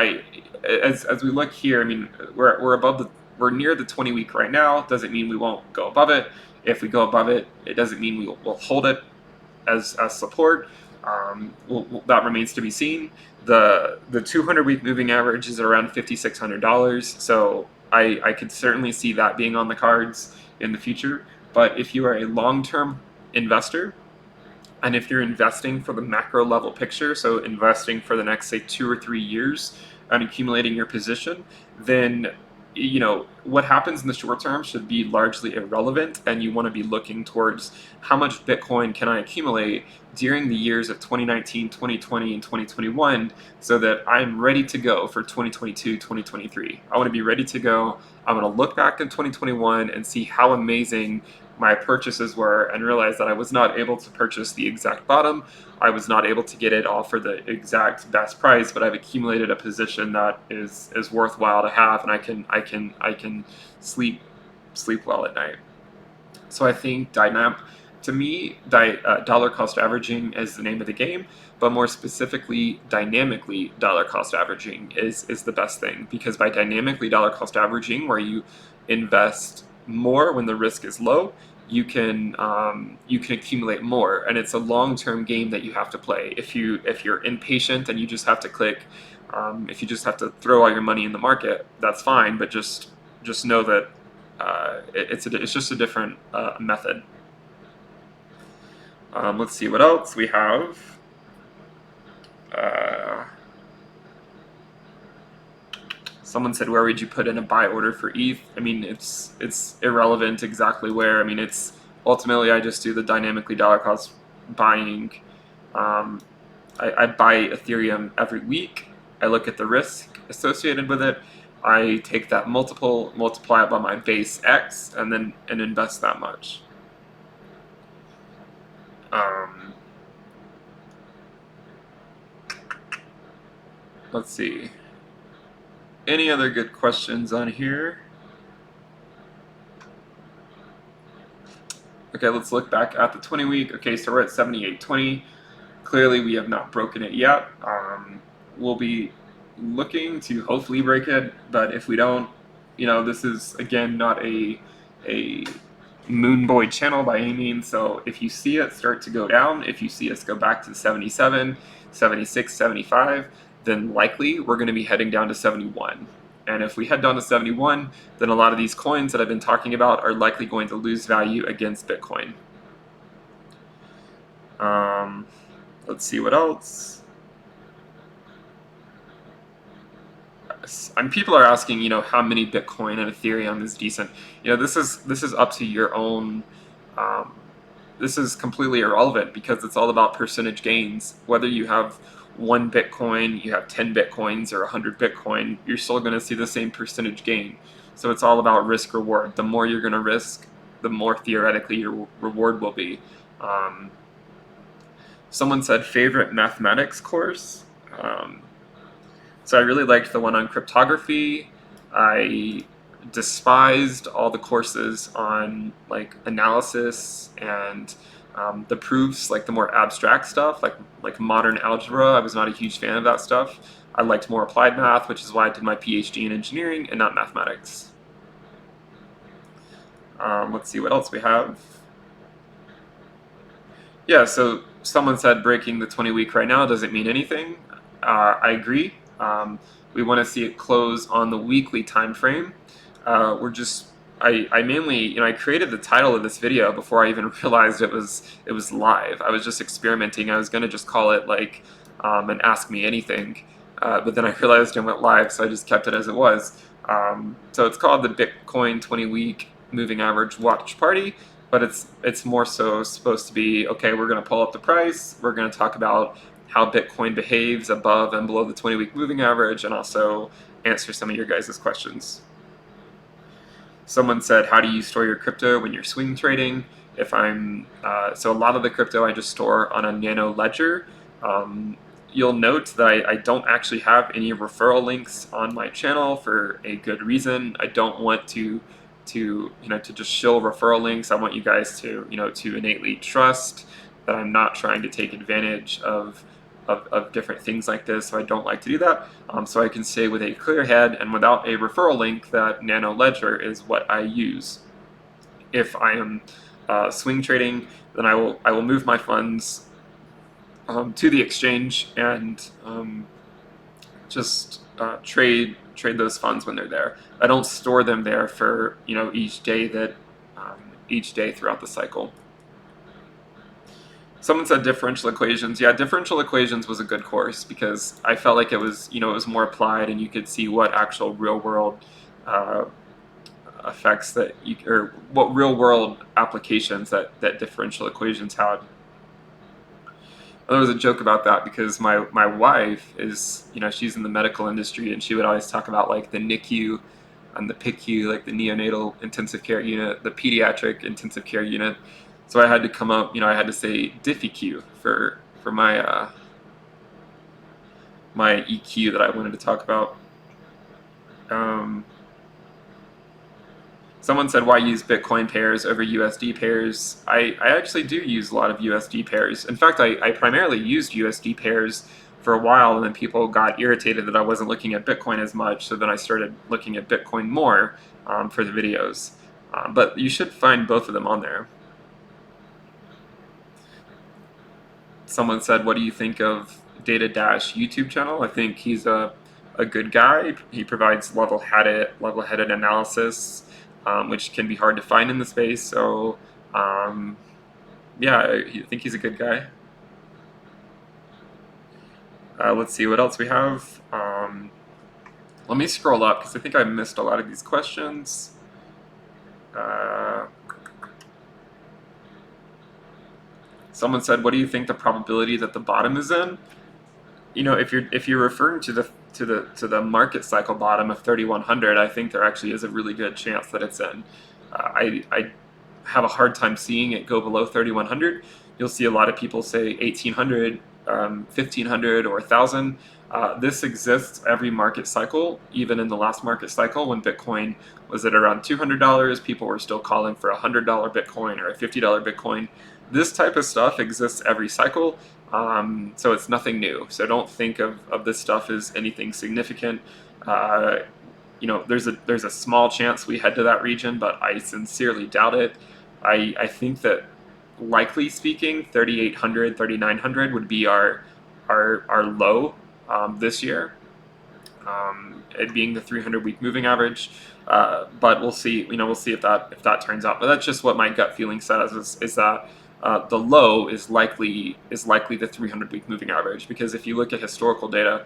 As we look here, I mean, we're near the 20-week right now. Doesn't mean we won't go above it. If we go above it, it doesn't mean we'll hold it as support. That remains to be seen. The 200-week moving average is around $5,600, so I could certainly see that being on the cards in the future. But if you are a long-term investor, and if you're investing for the macro level picture, so investing for the next, say, 2 or 3 years and accumulating your position, then what happens in the short term should be largely irrelevant, and you want to be looking towards how much Bitcoin can I accumulate during the years of 2019, 2020, and 2021 so that I'm ready to go for 2022, 2023. I want to be ready to go. I'm going to look back in 2021 and see how amazing my purchases were and realize that I was not able to purchase the exact bottom. I was not able to get it all for the exact best price, but I've accumulated a position that is worthwhile to have, and I can sleep well at night. So I think dollar cost averaging is the name of the game, but more specifically, dynamically dollar cost averaging is the best thing, because by dynamically dollar cost averaging, where you invest more when the risk is low, you can accumulate more, and it's a long-term game that you have to play. If you're impatient and you just have to click, if you just have to throw all your money in the market, that's fine. But just know that it's just a different method. Let's see what else we have. Someone said, where would you put in a buy order for ETH? I mean, it's irrelevant exactly where. I mean, it's ultimately I just do the dynamically dollar cost buying. I buy Ethereum every week. I look at the risk associated with it. I take that multiply it by my base X, and then invest that much. Let's see. Any other good questions on here? Okay, let's look back at the 20 week. Okay, so we're at 78.20. Clearly, we have not broken it yet. We'll be looking to hopefully break it, but if we don't, this is again not a moon boy channel by any means. So if you see it start to go down, if you see us go back to 77, 76, 75, then likely we're going to be heading down to 71. And if we head down to 71, then a lot of these coins that I've been talking about are likely going to lose value against Bitcoin. Let's see what else. And people are asking, how many Bitcoin and Ethereum is decent. This is up to your own. This is completely irrelevant because it's all about percentage gains. Whether you have 1 Bitcoin, you have 10 Bitcoins, or 100 Bitcoin, you're still going to see the same percentage gain. So it's all about risk reward. The more you're going to risk, the more theoretically your reward will be. Someone said favorite mathematics course. So I really liked the one on cryptography. I despised all the courses on like analysis and the proofs, like the more abstract stuff, like modern algebra. I was not a huge fan of that stuff. I liked more applied math, which is why I did my PhD in engineering and not mathematics. Let's see what else we have. Yeah, so someone said breaking the 20 week right now doesn't mean anything. I agree. We want to see it close on the weekly time frame. I mainly, I created the title of this video before I even realized it was live. I was just experimenting. I was going to just call it like an Ask Me Anything, but then I realized it went live, so I just kept it as it was. So it's called the Bitcoin 20 week moving average watch party, but it's more so supposed to be, okay, we're going to pull up the price, we're going to talk about how Bitcoin behaves above and below the 20 week moving average, and also answer some of your guys' questions. Someone said, how do you store your crypto when you're swing trading? So a lot of the crypto I just store on a nano ledger. You'll note that I don't actually have any referral links on my channel for a good reason. I don't want to just shill referral links. I want you guys to innately trust that I'm not trying to take advantage of different things like this, so I don't like to do that. So I can say with a clear head and without a referral link that Nano Ledger is what I use. If I am swing trading, then I will move my funds to the exchange and just trade those funds when they're there. I don't store them there for each day throughout the cycle. Someone said differential equations. Yeah, differential equations was a good course because I felt like it was more applied and you could see what actual real world effects or what real world applications that differential equations had. There was a joke about that because my wife is, she's in the medical industry and she would always talk about like the NICU and the PICU, like the neonatal intensive care unit, the pediatric intensive care unit. So I had to come up, I had to say DiffyQ for my my EQ that I wanted to talk about. Someone said, why use Bitcoin pairs over USD pairs? I actually do use a lot of USD pairs. In fact, I primarily used USD pairs for a while, and then people got irritated that I wasn't looking at Bitcoin as much, so then I started looking at Bitcoin more for the videos. But you should find both of them on there. Someone said, what do you think of Data Dash YouTube channel? I think he's a good guy. He provides level-headed analysis, which can be hard to find in the space. So, yeah, I think he's a good guy. Let's see what else we have. Let me scroll up because I think I missed a lot of these questions. Someone said, "What do you think the probability that the bottom is in?" You know, if you're referring to the market cycle bottom of 3,100, I think there actually is a really good chance that it's in. I have a hard time seeing it go below 3,100. You'll see a lot of people say 1,800, 1,500, or 1,000. This exists every market cycle. Even in the last market cycle, when Bitcoin was at around $200, people were still calling for a $100 Bitcoin or a $50 Bitcoin. This type of stuff exists every cycle. So it's nothing new. So don't think of this stuff as anything significant. You know, there's a small chance we head to that region, but I sincerely doubt it. I think that, likely speaking, 3,800, 3,900 would be our low this year. It being the 300-week moving average, but we'll see. You know, we'll see if that turns out. But that's just what my gut feeling says is that the low is likely the 300-week moving average, because if you look at historical data,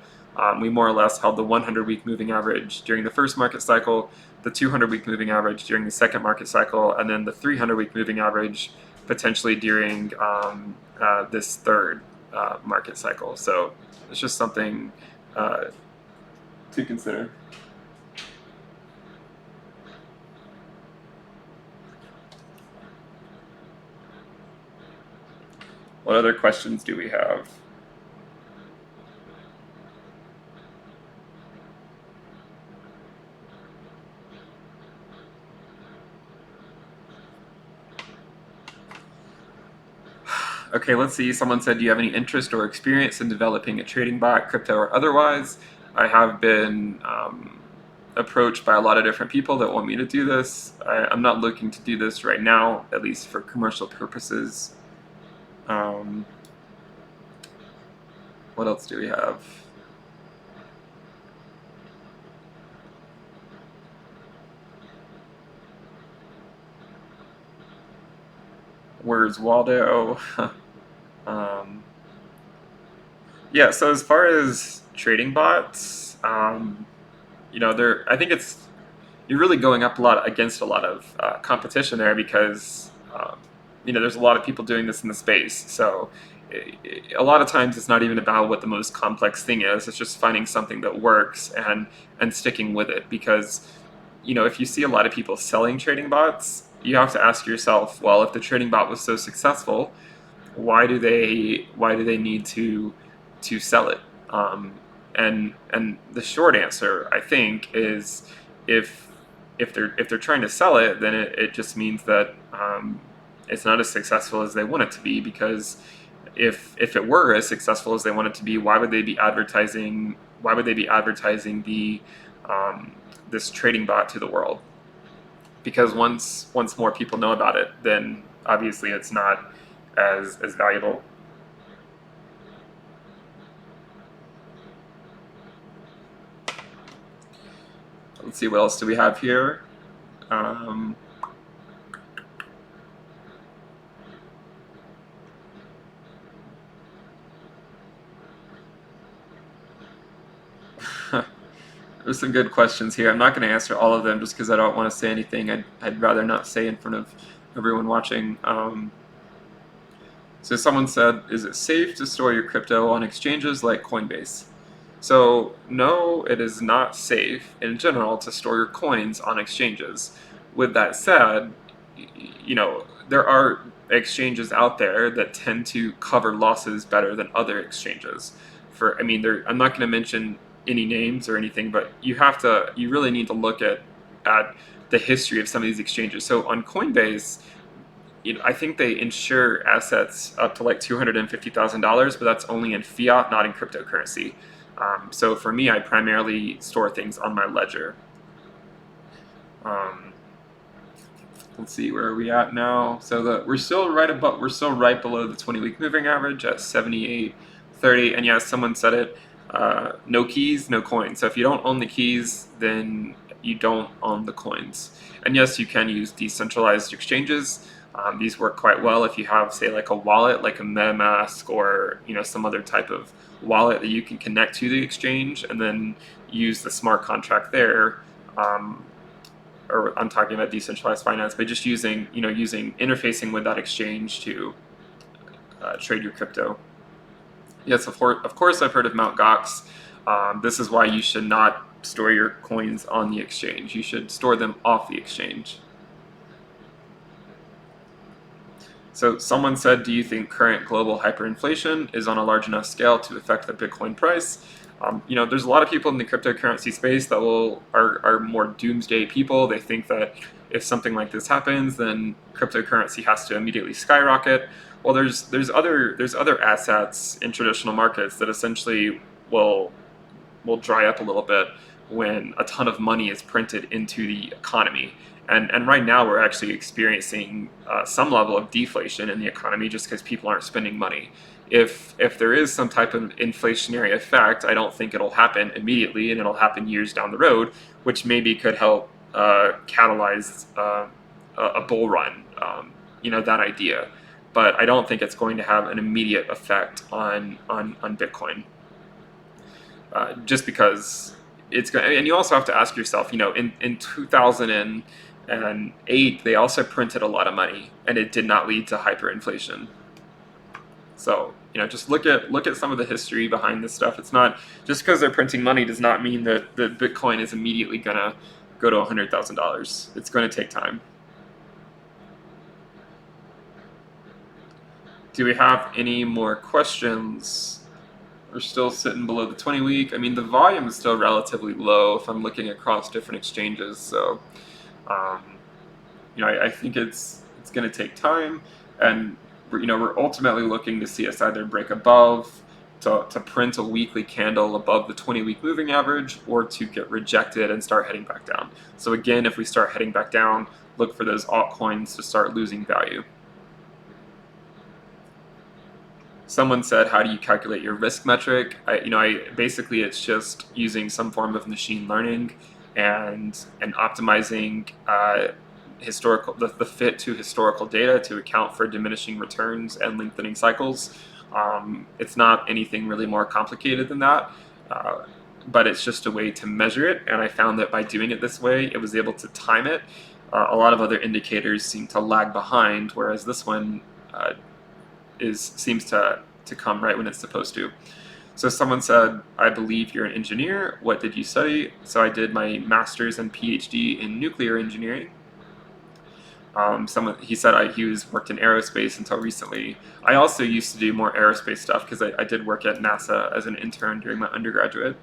we more or less held the 100-week moving average during the first market cycle, the 200-week moving average during the second market cycle, and then the 300-week moving average potentially during this third market cycle. So it's just something to consider. What other questions do we have? Okay, let's see. Someone said, do you have any interest or experience in developing a trading bot, crypto or otherwise? I have been approached by a lot of different people that want me to do this. I'm not looking to do this right now, at least for commercial purposes. What else do we have? Where's Waldo? Yeah, so as far as trading bots, you know, I think you're really going up against a lot of competition there, because you know, there's a lot of people doing this in the space. So a lot of times it's not even about what the most complex thing is. It's just finding something that works and sticking with it. Because, you know, if you see a lot of people selling trading bots, you have to ask yourself, well, if the trading bot was so successful, why do they need to sell it? And the short answer, I think, is if they're trying to sell it, then it just means that it's not as successful as they want it to be. Because if it were as successful as they want it to be, why would they be advertising the this trading bot to the world? Because once more people know about it, then obviously it's not as valuable. Let's see, what else do we have here? There's some good questions here. I'm not going to answer all of them just because I don't want to say anything I'd rather not say in front of everyone watching. So someone said, is it safe to store your crypto on exchanges like Coinbase? So no, it is not safe in general to store your coins on exchanges. With that said, you know, there are exchanges out there that tend to cover losses better than other exchanges. I'm not going to mention any names or anything, but you really need to look at the history of some of these exchanges. So on Coinbase, you know, I think they insure assets up to like $250,000, but that's only in fiat, not in cryptocurrency. So for me, I primarily store things on my ledger. Let's see, where are we at now? So we're still right below the 20-week moving average at 78.30. And yes, someone said it. No keys, no coins. So if you don't own the keys, then you don't own the coins. And yes, you can use decentralized exchanges. These work quite well if you have, say, like a wallet, like a MetaMask, or, you know, some other type of wallet that you can connect to the exchange and then use the smart contract there. Or I'm talking about decentralized finance, but just using interfacing with that exchange to trade your crypto. Yes, of course, I've heard of Mt. Gox. This is why you should not store your coins on the exchange. You should store them off the exchange. So someone said, do you think current global hyperinflation is on a large enough scale to affect the Bitcoin price? There's a lot of people in the cryptocurrency space that are more doomsday people. They think that if something like this happens, then cryptocurrency has to immediately skyrocket. Well, there's other assets in traditional markets that essentially will dry up a little bit when a ton of money is printed into the economy. And right now we're actually experiencing some level of deflation in the economy just because people aren't spending money. If there is some type of inflationary effect, I don't think it'll happen immediately, and it'll happen years down the road, which maybe could help catalyze a bull run. That idea, but I don't think it's going to have an immediate effect on Bitcoin. Just because it's going, and you also have to ask yourself, in 2008, they also printed a lot of money, and it did not lead to hyperinflation. So, just look at some of the history behind this stuff. It's not just because they're printing money does not mean that Bitcoin is immediately gonna go to $100,000. It's going to take time. Do we have any more questions? We're still sitting below the 20-week. I mean, the volume is still relatively low if I'm looking across different exchanges. So, I think it's going to take time, and we're ultimately looking to see us either break above to print a weekly candle above the 20-week moving average, or to get rejected and start heading back down. So again, if we start heading back down, look for those altcoins to start losing value. Someone said, how do you calculate your risk metric? Basically it's just using some form of machine learning and optimizing the fit to historical data to account for diminishing returns and lengthening cycles. It's not anything really more complicated than that, but it's just a way to measure it. And I found that by doing it this way, it was able to time it. A lot of other indicators seem to lag behind, whereas this one seems to come right when it's supposed to. So someone said, I believe you're an engineer. What did you study? So I did my master's and PhD in nuclear engineering. He said he worked in aerospace until recently. I also used to do more aerospace stuff because I did work at NASA as an intern during my undergraduate.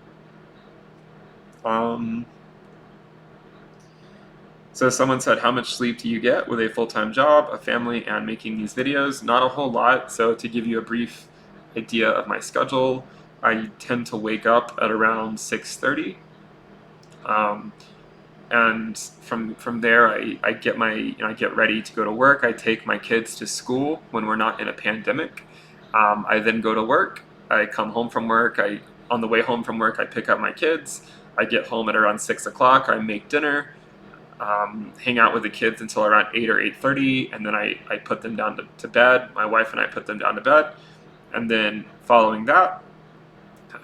So someone said, how much sleep do you get with a full-time job, a family, and making these videos? Not a whole lot. So to give you a brief idea of my schedule, I tend to wake up at around 6:30. And from there, I get I get ready to go to work. I take my kids to school when we're not in a pandemic. I then go to work. I come home from work. On the way home from work, I pick up my kids. I get home at around 6 o'clock. I make dinner. Hang out with the kids until around 8 or 8:30, and then I put them down to bed. My wife and I put them down to bed, and then following that,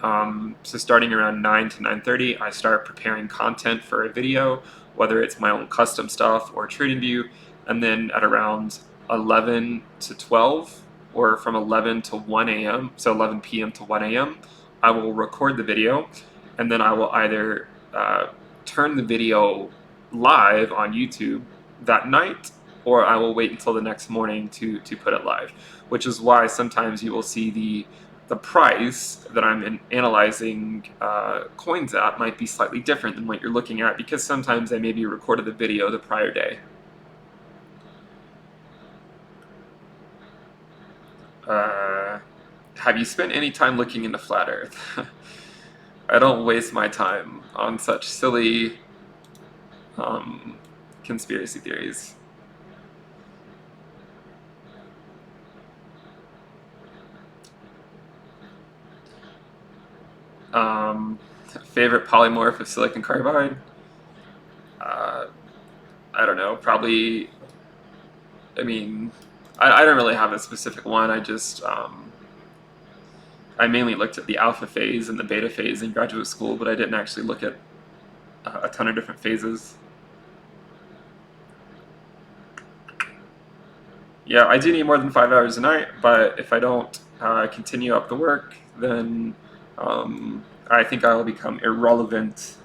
so starting around 9 to 9:30, I start preparing content for a video, whether it's my own custom stuff or TradingView, and then at around 11 to 12, or from 11 to 1 a.m., so 11 p.m. to 1 a.m., I will record the video, and then I will either turn the video live on YouTube that night, or I will wait until the next morning to put it live, which is why sometimes you will see the price that I'm analyzing coins at might be slightly different than what you're looking at, because sometimes I maybe recorded the video the prior day. Have you spent any time looking into flat Earth? I don't waste my time on such silly conspiracy theories. Favorite polymorph of silicon carbide? I don't know, probably, I mean, I don't really have a specific one. I just, I mainly looked at the alpha phase and the beta phase in graduate school, but I didn't actually look at a ton of different phases. Yeah, I do need more than 5 hours a night, but if I don't continue up the work, then I think I will become irrelevant.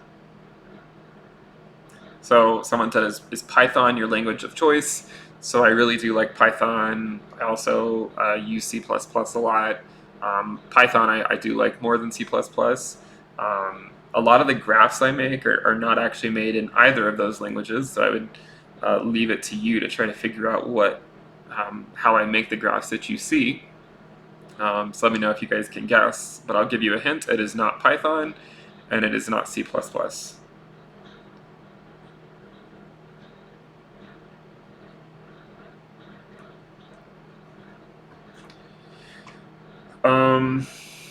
So someone said, is Python your language of choice? So I really do like Python. I also use C++ a lot. Python I do like more than C++. A lot of the graphs I make are not actually made in either of those languages, so I would leave it to you to try to figure out how I make the graphs that you see. So let me know if you guys can guess, but I'll give you a hint. It is not Python, and it is not C++.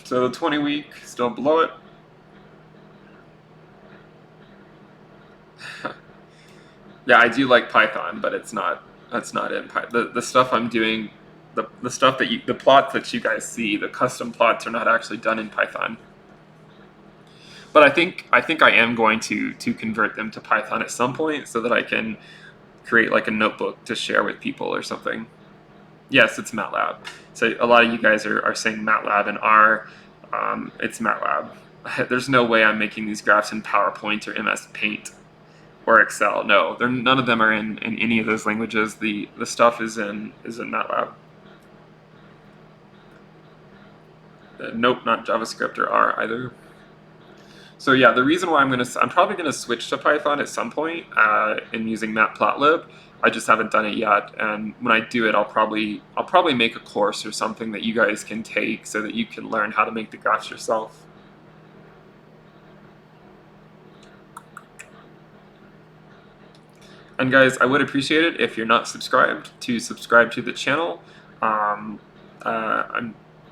So the 20 week, still below it. Yeah, I do like Python, but that's not in Python. The stuff I'm doing, the stuff the plots that you guys see, the custom plots are not actually done in Python. But I think I am going to convert them to Python at some point so that I can create like a notebook to share with people or something. Yes, it's MATLAB. So a lot of you guys are saying MATLAB and R. It's MATLAB. There's no way I'm making these graphs in PowerPoint or MS Paint or Excel. No, none of them are in any of those languages. The stuff is in MATLAB. Nope, not JavaScript or R either. So yeah, the reason why I'm probably gonna switch to Python at some point in using Matplotlib. I just haven't done it yet, and when I do it, I'll probably make a course or something that you guys can take so that you can learn how to make the graphs yourself. And guys, I would appreciate it if you're not subscribed to subscribe to the channel. I'm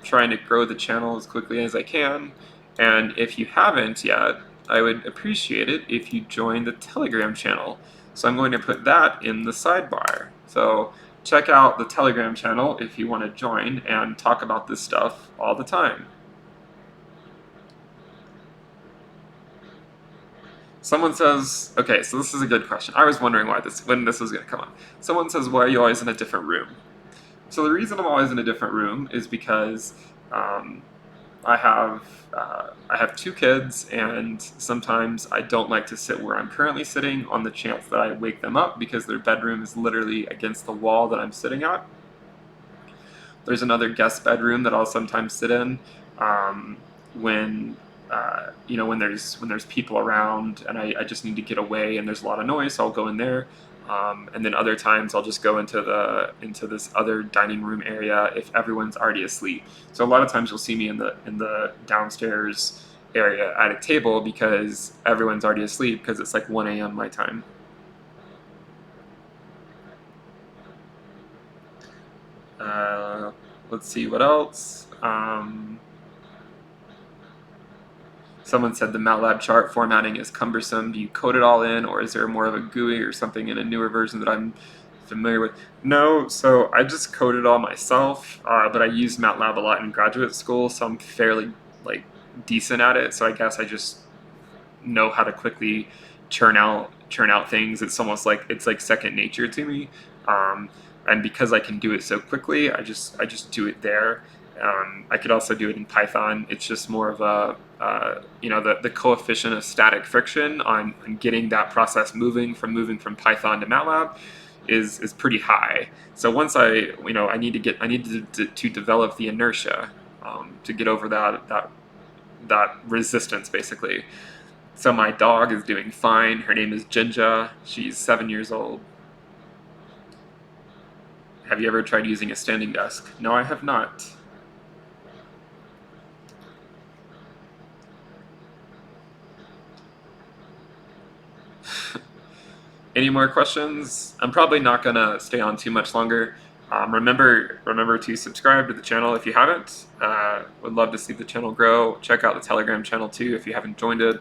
trying to grow the channel as quickly as I can, and if you haven't yet, I would appreciate it if you join the Telegram channel. So I'm going to put that in the sidebar. So check out the Telegram channel if you want to join and talk about this stuff all the time. Someone says, okay, so this is a good question. I was wondering when this was going to come up. Someone says, why are you always in a different room? So the reason I'm always in a different room is because I have 2 kids, and sometimes I don't like to sit where I'm currently sitting on the chance that I wake them up because their bedroom is literally against the wall that I'm sitting at. There's another guest bedroom that I'll sometimes sit in when when there's people around and I just need to get away and there's a lot of noise, so I'll go in there. And then other times I'll just go into this other dining room area if everyone's already asleep. So a lot of times you'll see me in the downstairs area at a table because everyone's already asleep because it's like 1 a.m. my time. Let's see what else. Someone said the MATLAB chart formatting is cumbersome. Do you code it all in, or is there more of a GUI or something in a newer version that I'm familiar with? No, so I just code it all myself, but I used MATLAB a lot in graduate school, so I'm fairly decent at it. So I guess I just know how to quickly churn out things. It's almost like it's like second nature to me, and because I can do it so quickly, I just do it there. I could also do it in Python. It's just more of a the coefficient of static friction on getting that process moving from Python to MATLAB is pretty high. So once I need to develop the inertia to get over that resistance basically. So my dog is doing fine. Her name is Jinja. She's 7 years old. Have you ever tried using a standing desk? No, I have not. Any more questions? I'm probably not gonna stay on too much longer. Remember to subscribe to the channel if you haven't. Would love to see the channel grow. Check out the Telegram channel too if you haven't joined it.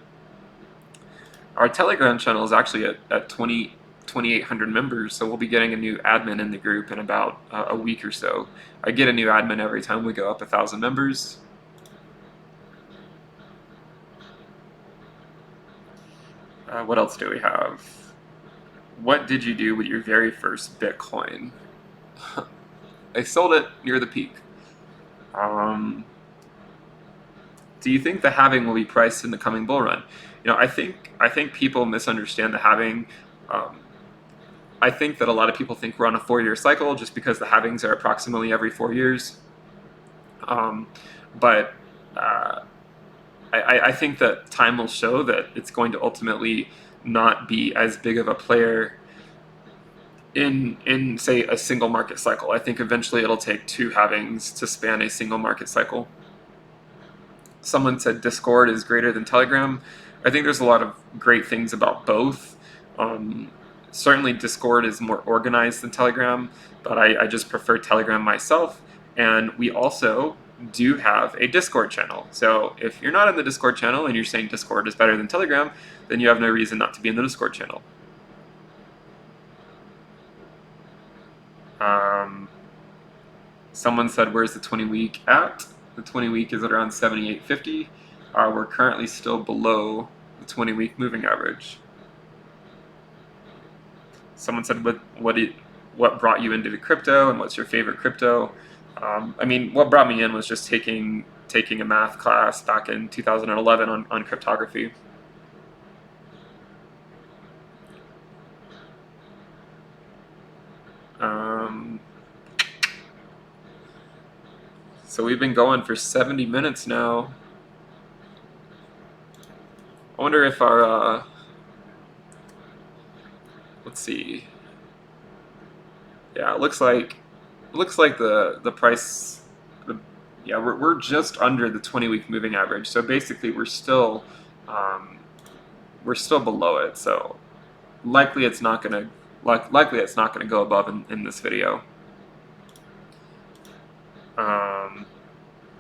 Our Telegram channel is actually at 2,800 members, so we'll be getting a new admin in the group in about a week or so. I get a new admin every time we go up 1,000 members. What else do we have? What did you do with your very first Bitcoin? I sold it near the peak. Do you think the halving will be priced in the coming bull run? I think people misunderstand the halving. Um, I think that a lot of people think we're on a 4-year cycle just because the halvings are approximately every 4 years. But I think that time will show that it's going to ultimately not be as big of a player in say a single market cycle. I think eventually it'll take 2 halvings to span a single market cycle. Someone said Discord is greater than Telegram. I think there's a lot of great things about both. Certainly Discord is more organized than Telegram, but I just prefer Telegram myself. And we also do have a Discord channel. So if you're not in the Discord channel and you're saying Discord is better than Telegram, then you have no reason not to be in the Discord channel. Someone said, where's the 20-week at? The 20-week is at around 78.50. We're currently still below the 20-week moving average. Someone said, what brought you into the crypto and what's your favorite crypto? What brought me in was just taking a math class back in 2011 on cryptography. So we've been going for 70 minutes now. I wonder if our, let's see. Yeah, it looks like the price, we're just under the 20-week moving average. So basically we're still below it. So likely it's not gonna go above in this video.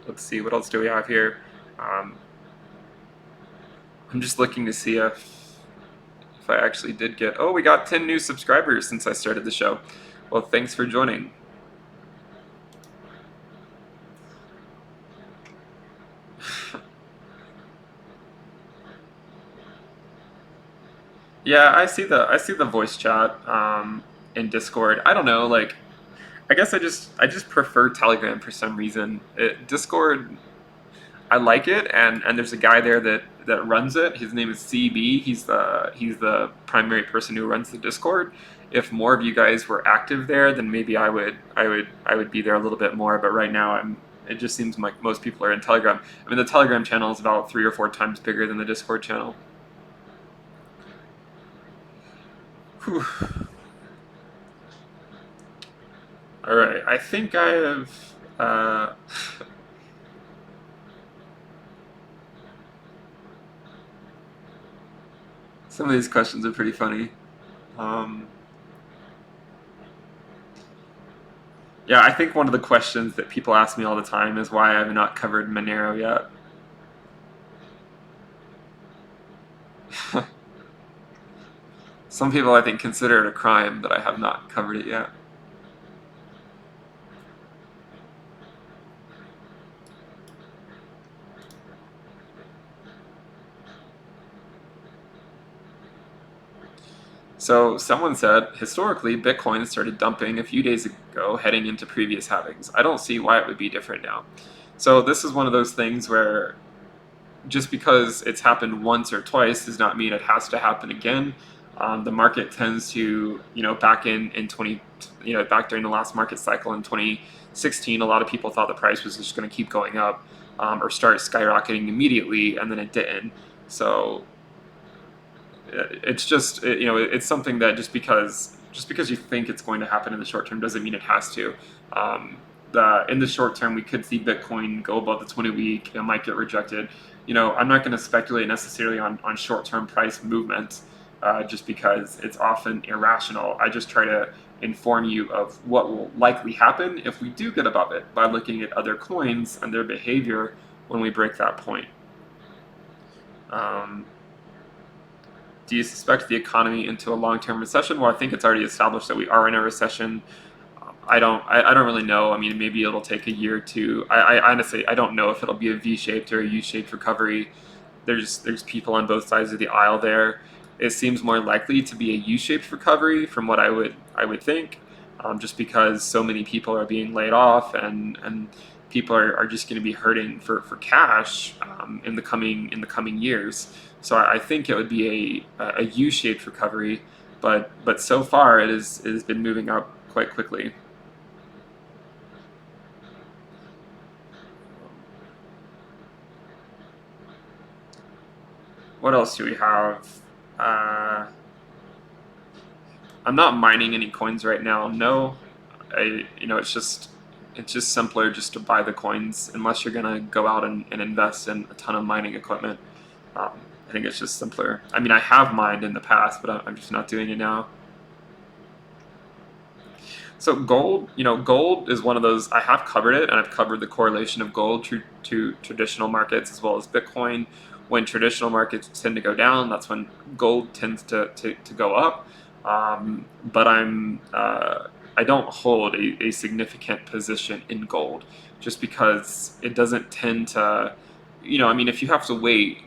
Let's see, what else do we have here? I'm just looking to see if I actually did get... Oh, we got 10 new subscribers since I started the show. Well, thanks for joining. Yeah, I see the voice chat in Discord. I don't know, like, I guess I just prefer Telegram for some reason. Discord, I like it, and there's a guy there that runs it. His name is CB. He's the primary person who runs the Discord. If more of you guys were active there, then maybe I would be there a little bit more. But right now, it just seems like most people are in Telegram. I mean, the Telegram channel is about 3 or 4 times bigger than the Discord channel. Whew. All right, I think I have. Some of these questions are pretty funny. Yeah, I think one of the questions that people ask me all the time is why I have not covered Monero yet. Some people, I think, consider it a crime that I have not covered it yet. So someone said, historically, Bitcoin started dumping a few days ago, heading into previous halvings. I don't see why it would be different now. So this is one of those things where just because it's happened once or twice does not mean it has to happen again. The market tends to, back back during the last market cycle in 2016, a lot of people thought the price was just going to keep going up or start skyrocketing immediately, and then it didn't. So it's just, it's something that just because you think it's going to happen in the short term doesn't mean it has to. In the short term, we could see Bitcoin go above the 20-week. It might get rejected. I'm not going to speculate necessarily on short-term price movement just because it's often irrational. I just try to inform you of what will likely happen if we do get above it by looking at other coins and their behavior when we break that point. Do you suspect the economy into a long-term recession? Well, I think it's already established that we are in a recession. I don't really know. I mean, maybe it'll take a year or two. I honestly, I don't know if it'll be a V-shaped or a U-shaped recovery. There's people on both sides of the aisle there. it seems more likely to be a U-shaped recovery from what I would think, just because so many people are being laid off, and people are just going to be hurting for cash in the coming years. So I think it would be a U-shaped recovery, but so far it has been moving up quite quickly. What else do we have? Uh, I'm not mining any coins right now. No, it's just simpler just to buy the coins unless you're gonna go out and invest in a ton of mining equipment. Um, I think it's just simpler. I mean, I have mined in the past, but I'm just not doing it now. So gold, gold is one of those. I have covered it, and I've covered the correlation of gold to traditional markets as well as Bitcoin. When traditional markets tend to go down, that's when gold tends to go up. But I don't hold a significant position in gold just because it doesn't tend to, I mean, if you have to wait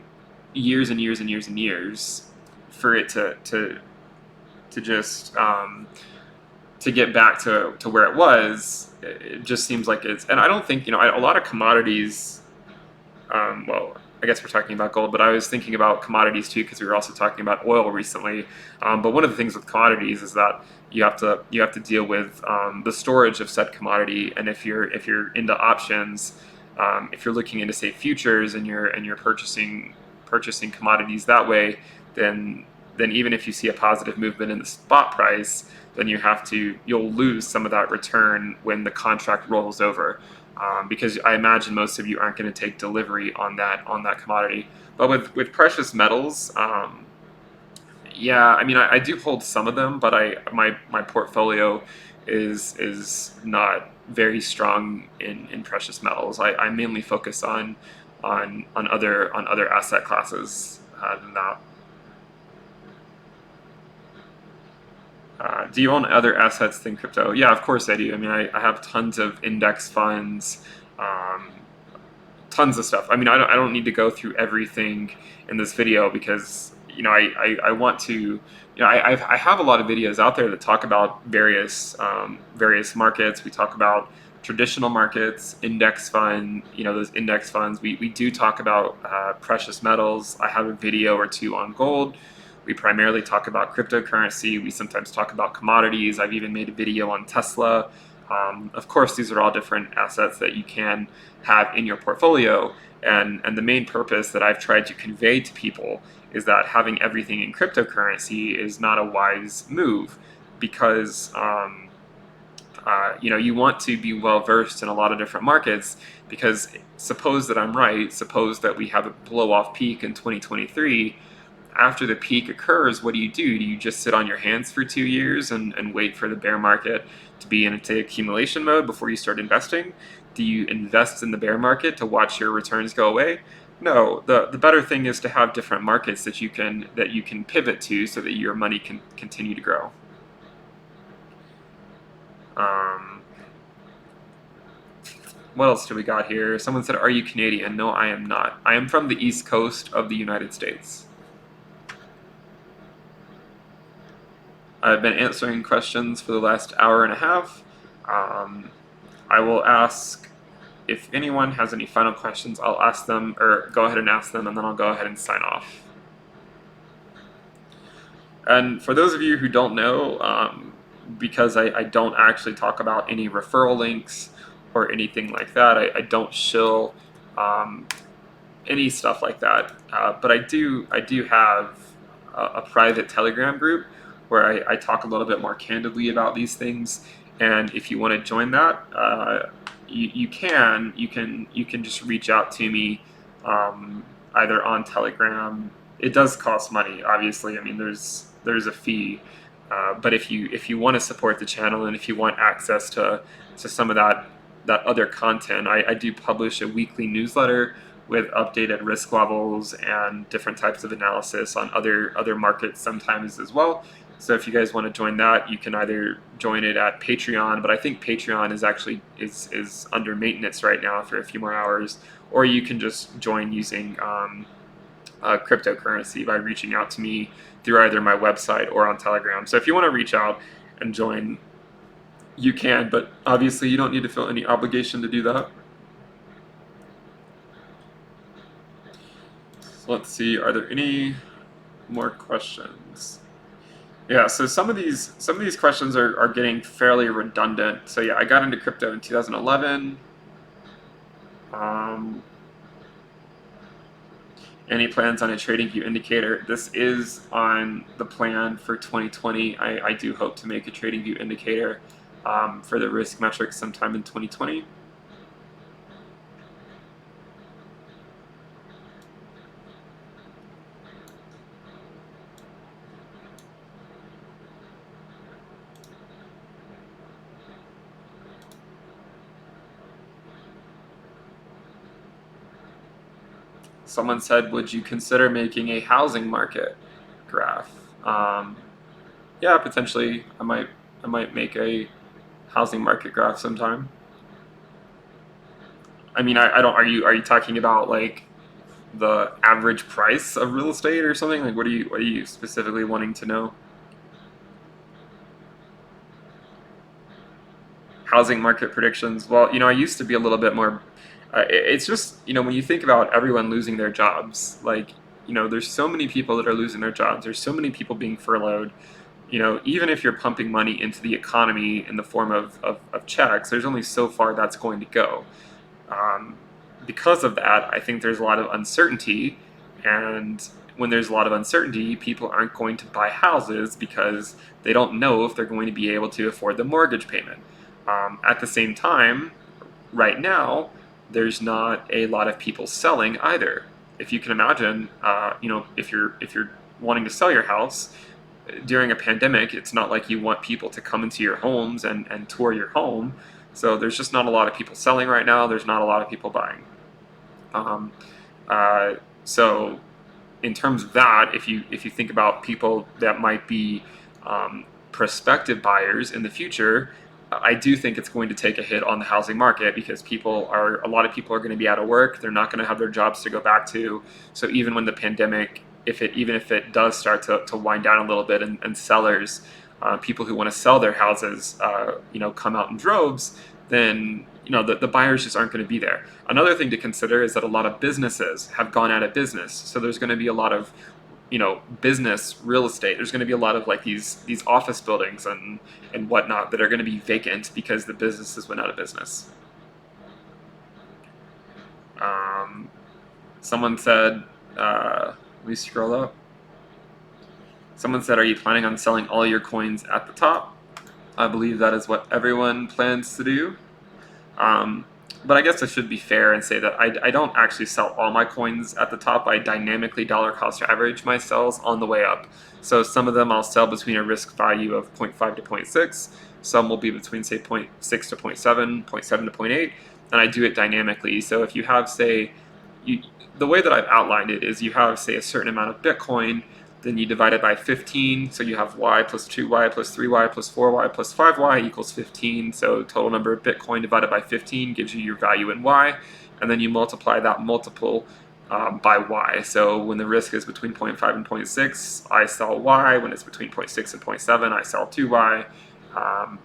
years and years and years and years for it to just to get back to where it was, it just seems like it's. And I don't think, a lot of commodities. Well, I guess we're talking about gold, but I was thinking about commodities too because we were also talking about oil recently. But one of the things with commodities is that you have to deal with the storage of said commodity, and if you're into options, if you're looking into say futures and you're purchasing commodities that way, then even if you see a positive movement in the spot price, then you'll lose some of that return when the contract rolls over, because I imagine most of you aren't going to take delivery on that commodity. But with precious metals, yeah, I mean I do hold some of them, but my portfolio is not very strong in precious metals. I mainly focus on other asset classes than that. Do you own other assets than crypto? Yeah, of course I do. I mean, I have tons of index funds, um, tons of stuff. I mean, I don't need to go through everything in this video because I want to. I have a lot of videos out there that talk about various markets. We talk about traditional markets, index fund. Those index funds. We do talk about precious metals. I have a video or two on gold. We primarily talk about cryptocurrency. We sometimes talk about commodities. I've even made a video on Tesla. Of course, these are all different assets that you can have in your portfolio. And the main purpose that I've tried to convey to people is that having everything in cryptocurrency is not a wise move because you want to be well versed in a lot of different markets, because suppose that I'm right, suppose that we have a blow off peak in 2023. After the peak occurs, what do you do? Do you just sit on your hands for 2 years and wait for the bear market to be in accumulation mode before you start investing? Do you invest in the bear market to watch your returns go away? No, the better thing is to have different markets that you can pivot to so that your money can continue to grow. Um, what else do we got here? Someone said, "Are you Canadian?" No, I am not. I am from the East Coast of the United States. I've been answering questions for the last hour and a half. Um, I will ask if anyone has any final questions. I'll ask them, or go ahead and ask them, and then I'll go ahead and sign off. And for those of you who don't know, because I don't actually talk about any referral links or anything like that, I don't shill any stuff like that. But I do have a private Telegram group where I talk a little bit more candidly about these things. And if you want to join that, you can just reach out to me either on Telegram. It does cost money, obviously. I mean, there's a fee, but if you want to support the channel and if you want access to some of that other content, I do publish a weekly newsletter with updated risk levels and different types of analysis on other markets sometimes as well. So if you guys want to join that, you can either join it at Patreon, but I think Patreon is actually is under maintenance right now for a few more hours, or you can just join using cryptocurrency by reaching out to me through either my website or on Telegram. So if you want to reach out and join, you can, but obviously you don't need to feel any obligation to do that. So let's see, are there any more questions? Yeah, so some of these questions are getting fairly redundant. So yeah, I got into crypto in 2011. Any plans on a trading view indicator? This is on the plan for 2020. I do hope to make a trading view indicator for the risk metrics sometime in 2020. Someone said, would you consider making a housing market graph? Yeah, potentially. I might make a housing market graph sometime. I mean, I don't. Are you talking about like the average price of real estate or something? Like, what are you specifically wanting to know? Housing market predictions. Well, I used to be a little bit more. It's just when you think about everyone losing their jobs, like there's so many people that are losing their jobs. There's so many people being furloughed. Even if you're pumping money into the economy in the form of checks, there's only so far that's going to go. Um, because of that, I think there's a lot of uncertainty, and when there's a lot of uncertainty, people aren't going to buy houses because they don't know if they're going to be able to afford the mortgage payment. At the same time, right now, there's not a lot of people selling either. If you can imagine, if you're wanting to sell your house during a pandemic, it's not like you want people to come into your homes and tour your home. So there's just not a lot of people selling right now. There's not a lot of people buying. Um, so in terms of that, if you think about people that might be prospective buyers in the future, I do think it's going to take a hit on the housing market because a lot of people are going to be out of work. They're not going to have their jobs to go back to. So even when the pandemic, even if it does start to wind down a little bit, and sellers, people who want to sell their houses, come out in droves, then the buyers just aren't going to be there. Another thing to consider is that a lot of businesses have gone out of business. So there's going to be a lot of business real estate. There's going to be a lot of like these office buildings and whatnot that are going to be vacant because the businesses went out of business. Someone said, let me scroll up. Someone said, are you planning on selling all your coins at the top? I believe that is what everyone plans to do. But I guess I should be fair and say that I don't actually sell all my coins at the top. I dynamically dollar cost average my sells on the way up. So some of them I'll sell between a risk value of 0.5 to 0.6. Some will be between, say, 0.6 to 0.7, 0.7 to 0.8, and I do it dynamically. So if you have, say, the way that I've outlined it is you have, say, a certain amount of Bitcoin, then you divide it by 15, so you have y plus 2y plus 3y plus 4y plus 5y equals 15. So total number of Bitcoin divided by 15 gives you your value in y, and then you multiply that multiple by y. So when the risk is between 0.5 and 0.6, I sell y. When it's between 0.6 and 0.7, I sell 2y,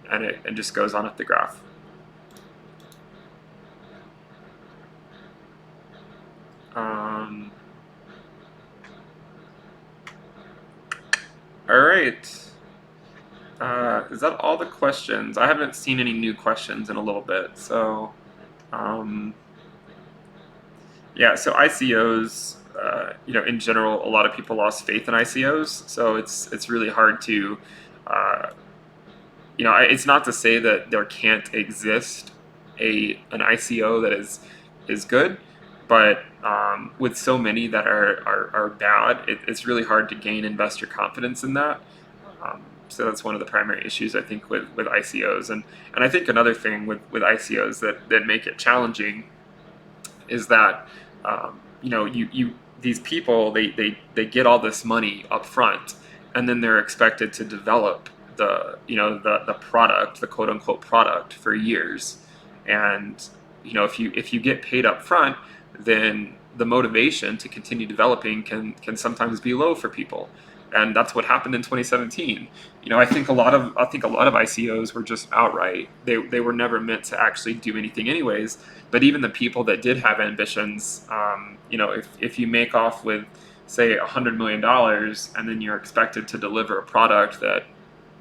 and it just goes on up the graph. All right. Is that all the questions? I haven't seen any new questions in a little bit. So, yeah, so ICOs, in general, a lot of people lost faith in ICOs. So it's really hard to, it's not to say that there can't exist an ICO that is good, but with so many that are bad, it's really hard to gain investor confidence in that. So that's one of the primary issues, I think, with ICOs. And I think another thing with ICOs that make it challenging is that these people they get all this money up front, and then they're expected to develop the product, the quote unquote product, for years. And if you get paid up front, then the motivation to continue developing can sometimes be low for people. and that's what happened in 2017. I think a lot of ICOs were just outright, they were never meant to actually do anything anyways. But even the people that did have ambitions, if you make off with say $100 million and then you're expected to deliver a product that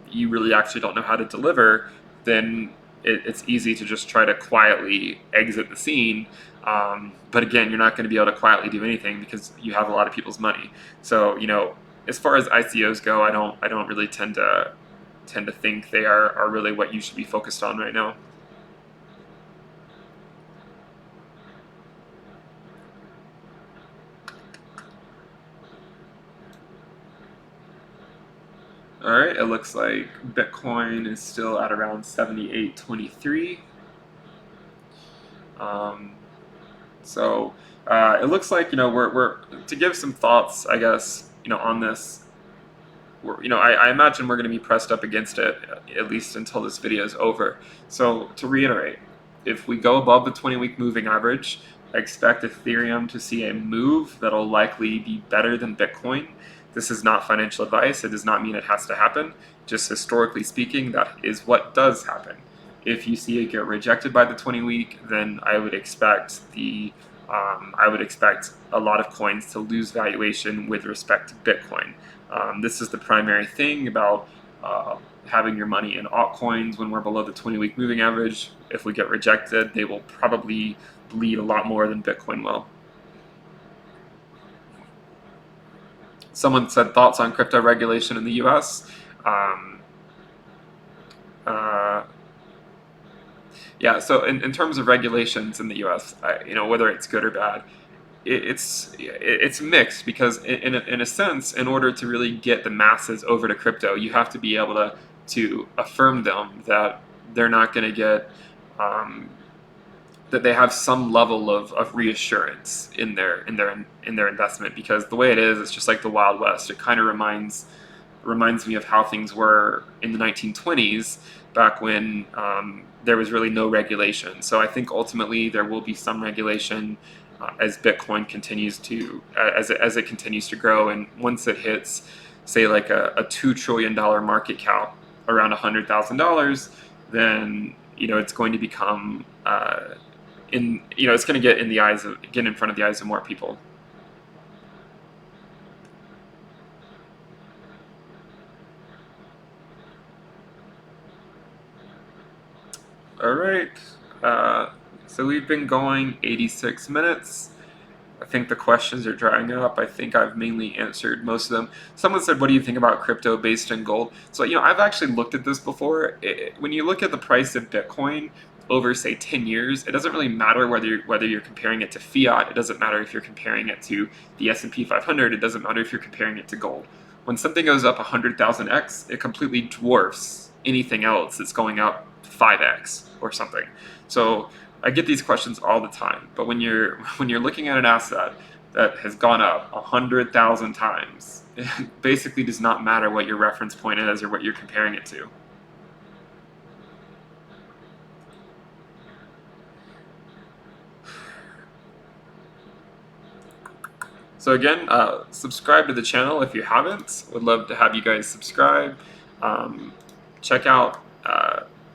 you really actually don't know how to deliver, then it's easy to just try to quietly exit the scene. But again, you're not going to be able to quietly do anything because you have a lot of people's money. So as far as ICOs go, I don't really tend to think they are really what you should be focused on right now. All right, it looks like Bitcoin is still at around 78.23. So it looks like we're to give some thoughts, I guess, on this. I imagine we're going to be pressed up against it at least until this video is over. So to reiterate, if we go above the 20-week moving average, I expect Ethereum to see a move that'll likely be better than Bitcoin. This is not financial advice. It does not mean it has to happen. Just historically speaking, that is what does happen. If you see it get rejected by the 20-week, then I would expect a lot of coins to lose valuation with respect to Bitcoin. This is the primary thing about having your money in altcoins when we're below the 20-week moving average. If we get rejected, they will probably bleed a lot more than Bitcoin will. Someone said thoughts on crypto regulation in the U.S. Yeah, so in terms of regulations in the U.S., whether it's good or bad, it's mixed because in a sense, in order to really get the masses over to crypto, you have to be able to affirm them that they're not going to get that they have some level of reassurance in their investment, because the way it is, it's just like the Wild West. It kind of reminds me of how things were in the 1920s, back when there was really no regulation. So I think ultimately there will be some regulation as Bitcoin continues to as it continues to grow, and once it hits, say, like a $2 trillion market cap, around $100,000, then it's going to become it's going to get in front of the eyes of more people. All right, so we've been going 86 minutes. I think the questions are drying up. I think I've mainly answered most of them. Someone said, what do you think about crypto based in gold? So, I've actually looked at this before. When you look at the price of Bitcoin over, say, 10 years, it doesn't really matter whether you're comparing it to fiat. It doesn't matter if you're comparing it to the S&P 500. It doesn't matter if you're comparing it to gold. When something goes up 100,000x, it completely dwarfs anything else that's going up 5x or something. So I get these questions all the time, but when you're looking at an asset that has gone up 100,000 times, it basically does not matter what your reference point is or what you're comparing it to. So again, subscribe to the channel if you haven't. Would love to have you guys subscribe. Check out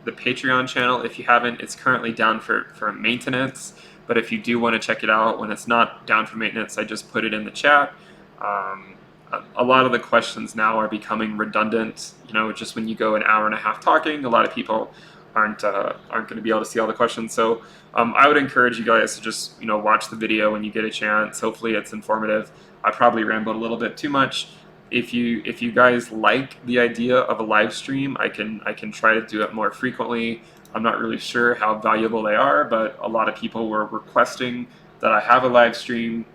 the Patreon channel if you haven't. It's currently down for maintenance, but if you do want to check it out when it's not down for maintenance, I just put it in the chat. A lot of the questions now are becoming redundant. Just when you go an hour and a half talking, a lot of people aren't going to be able to see all the questions. So I would encourage you guys to just watch the video when you get a chance. Hopefully it's informative. I probably rambled a little bit too much. If you guys like the idea of a live stream, I can try to do it more frequently. I'm not really sure how valuable they are, but a lot of people were requesting that I have a live stream,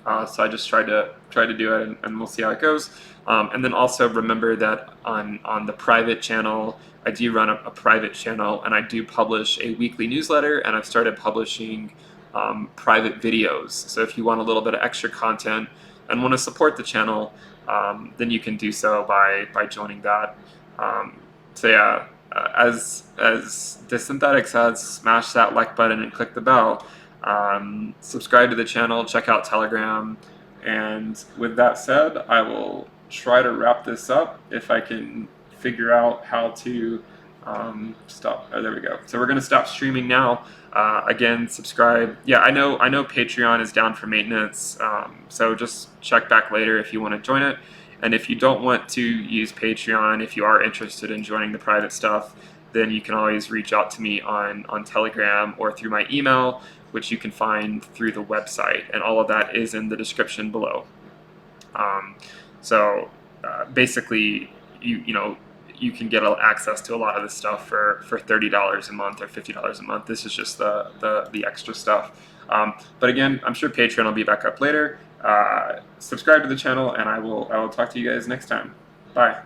so I just tried to do it, and we'll see how it goes. And then also remember that on the private channel, I do run a private channel, and I do publish a weekly newsletter, and I've started publishing private videos. So if you want a little bit of extra content and want to support the channel, then you can do so by joining that. So yeah, as Synthetic says, smash that like button and click the bell. Subscribe to the channel, check out Telegram, and with that said, I will try to wrap this up if I can figure out how to stop. Oh, there we go. So we're going to stop streaming now. Again, subscribe. Yeah, I know Patreon is down for maintenance, so just check back later if you want to join it. And if you don't want to use Patreon, if you are interested in joining the private stuff, then you can always reach out to me on Telegram or through my email, which you can find through the website. And all of that is in the description below. Basically, you can get access to a lot of this stuff for $30 a month or $50 a month. This is just the extra stuff. But again, I'm sure Patreon will be back up later. Subscribe to the channel, and I will talk to you guys next time. Bye.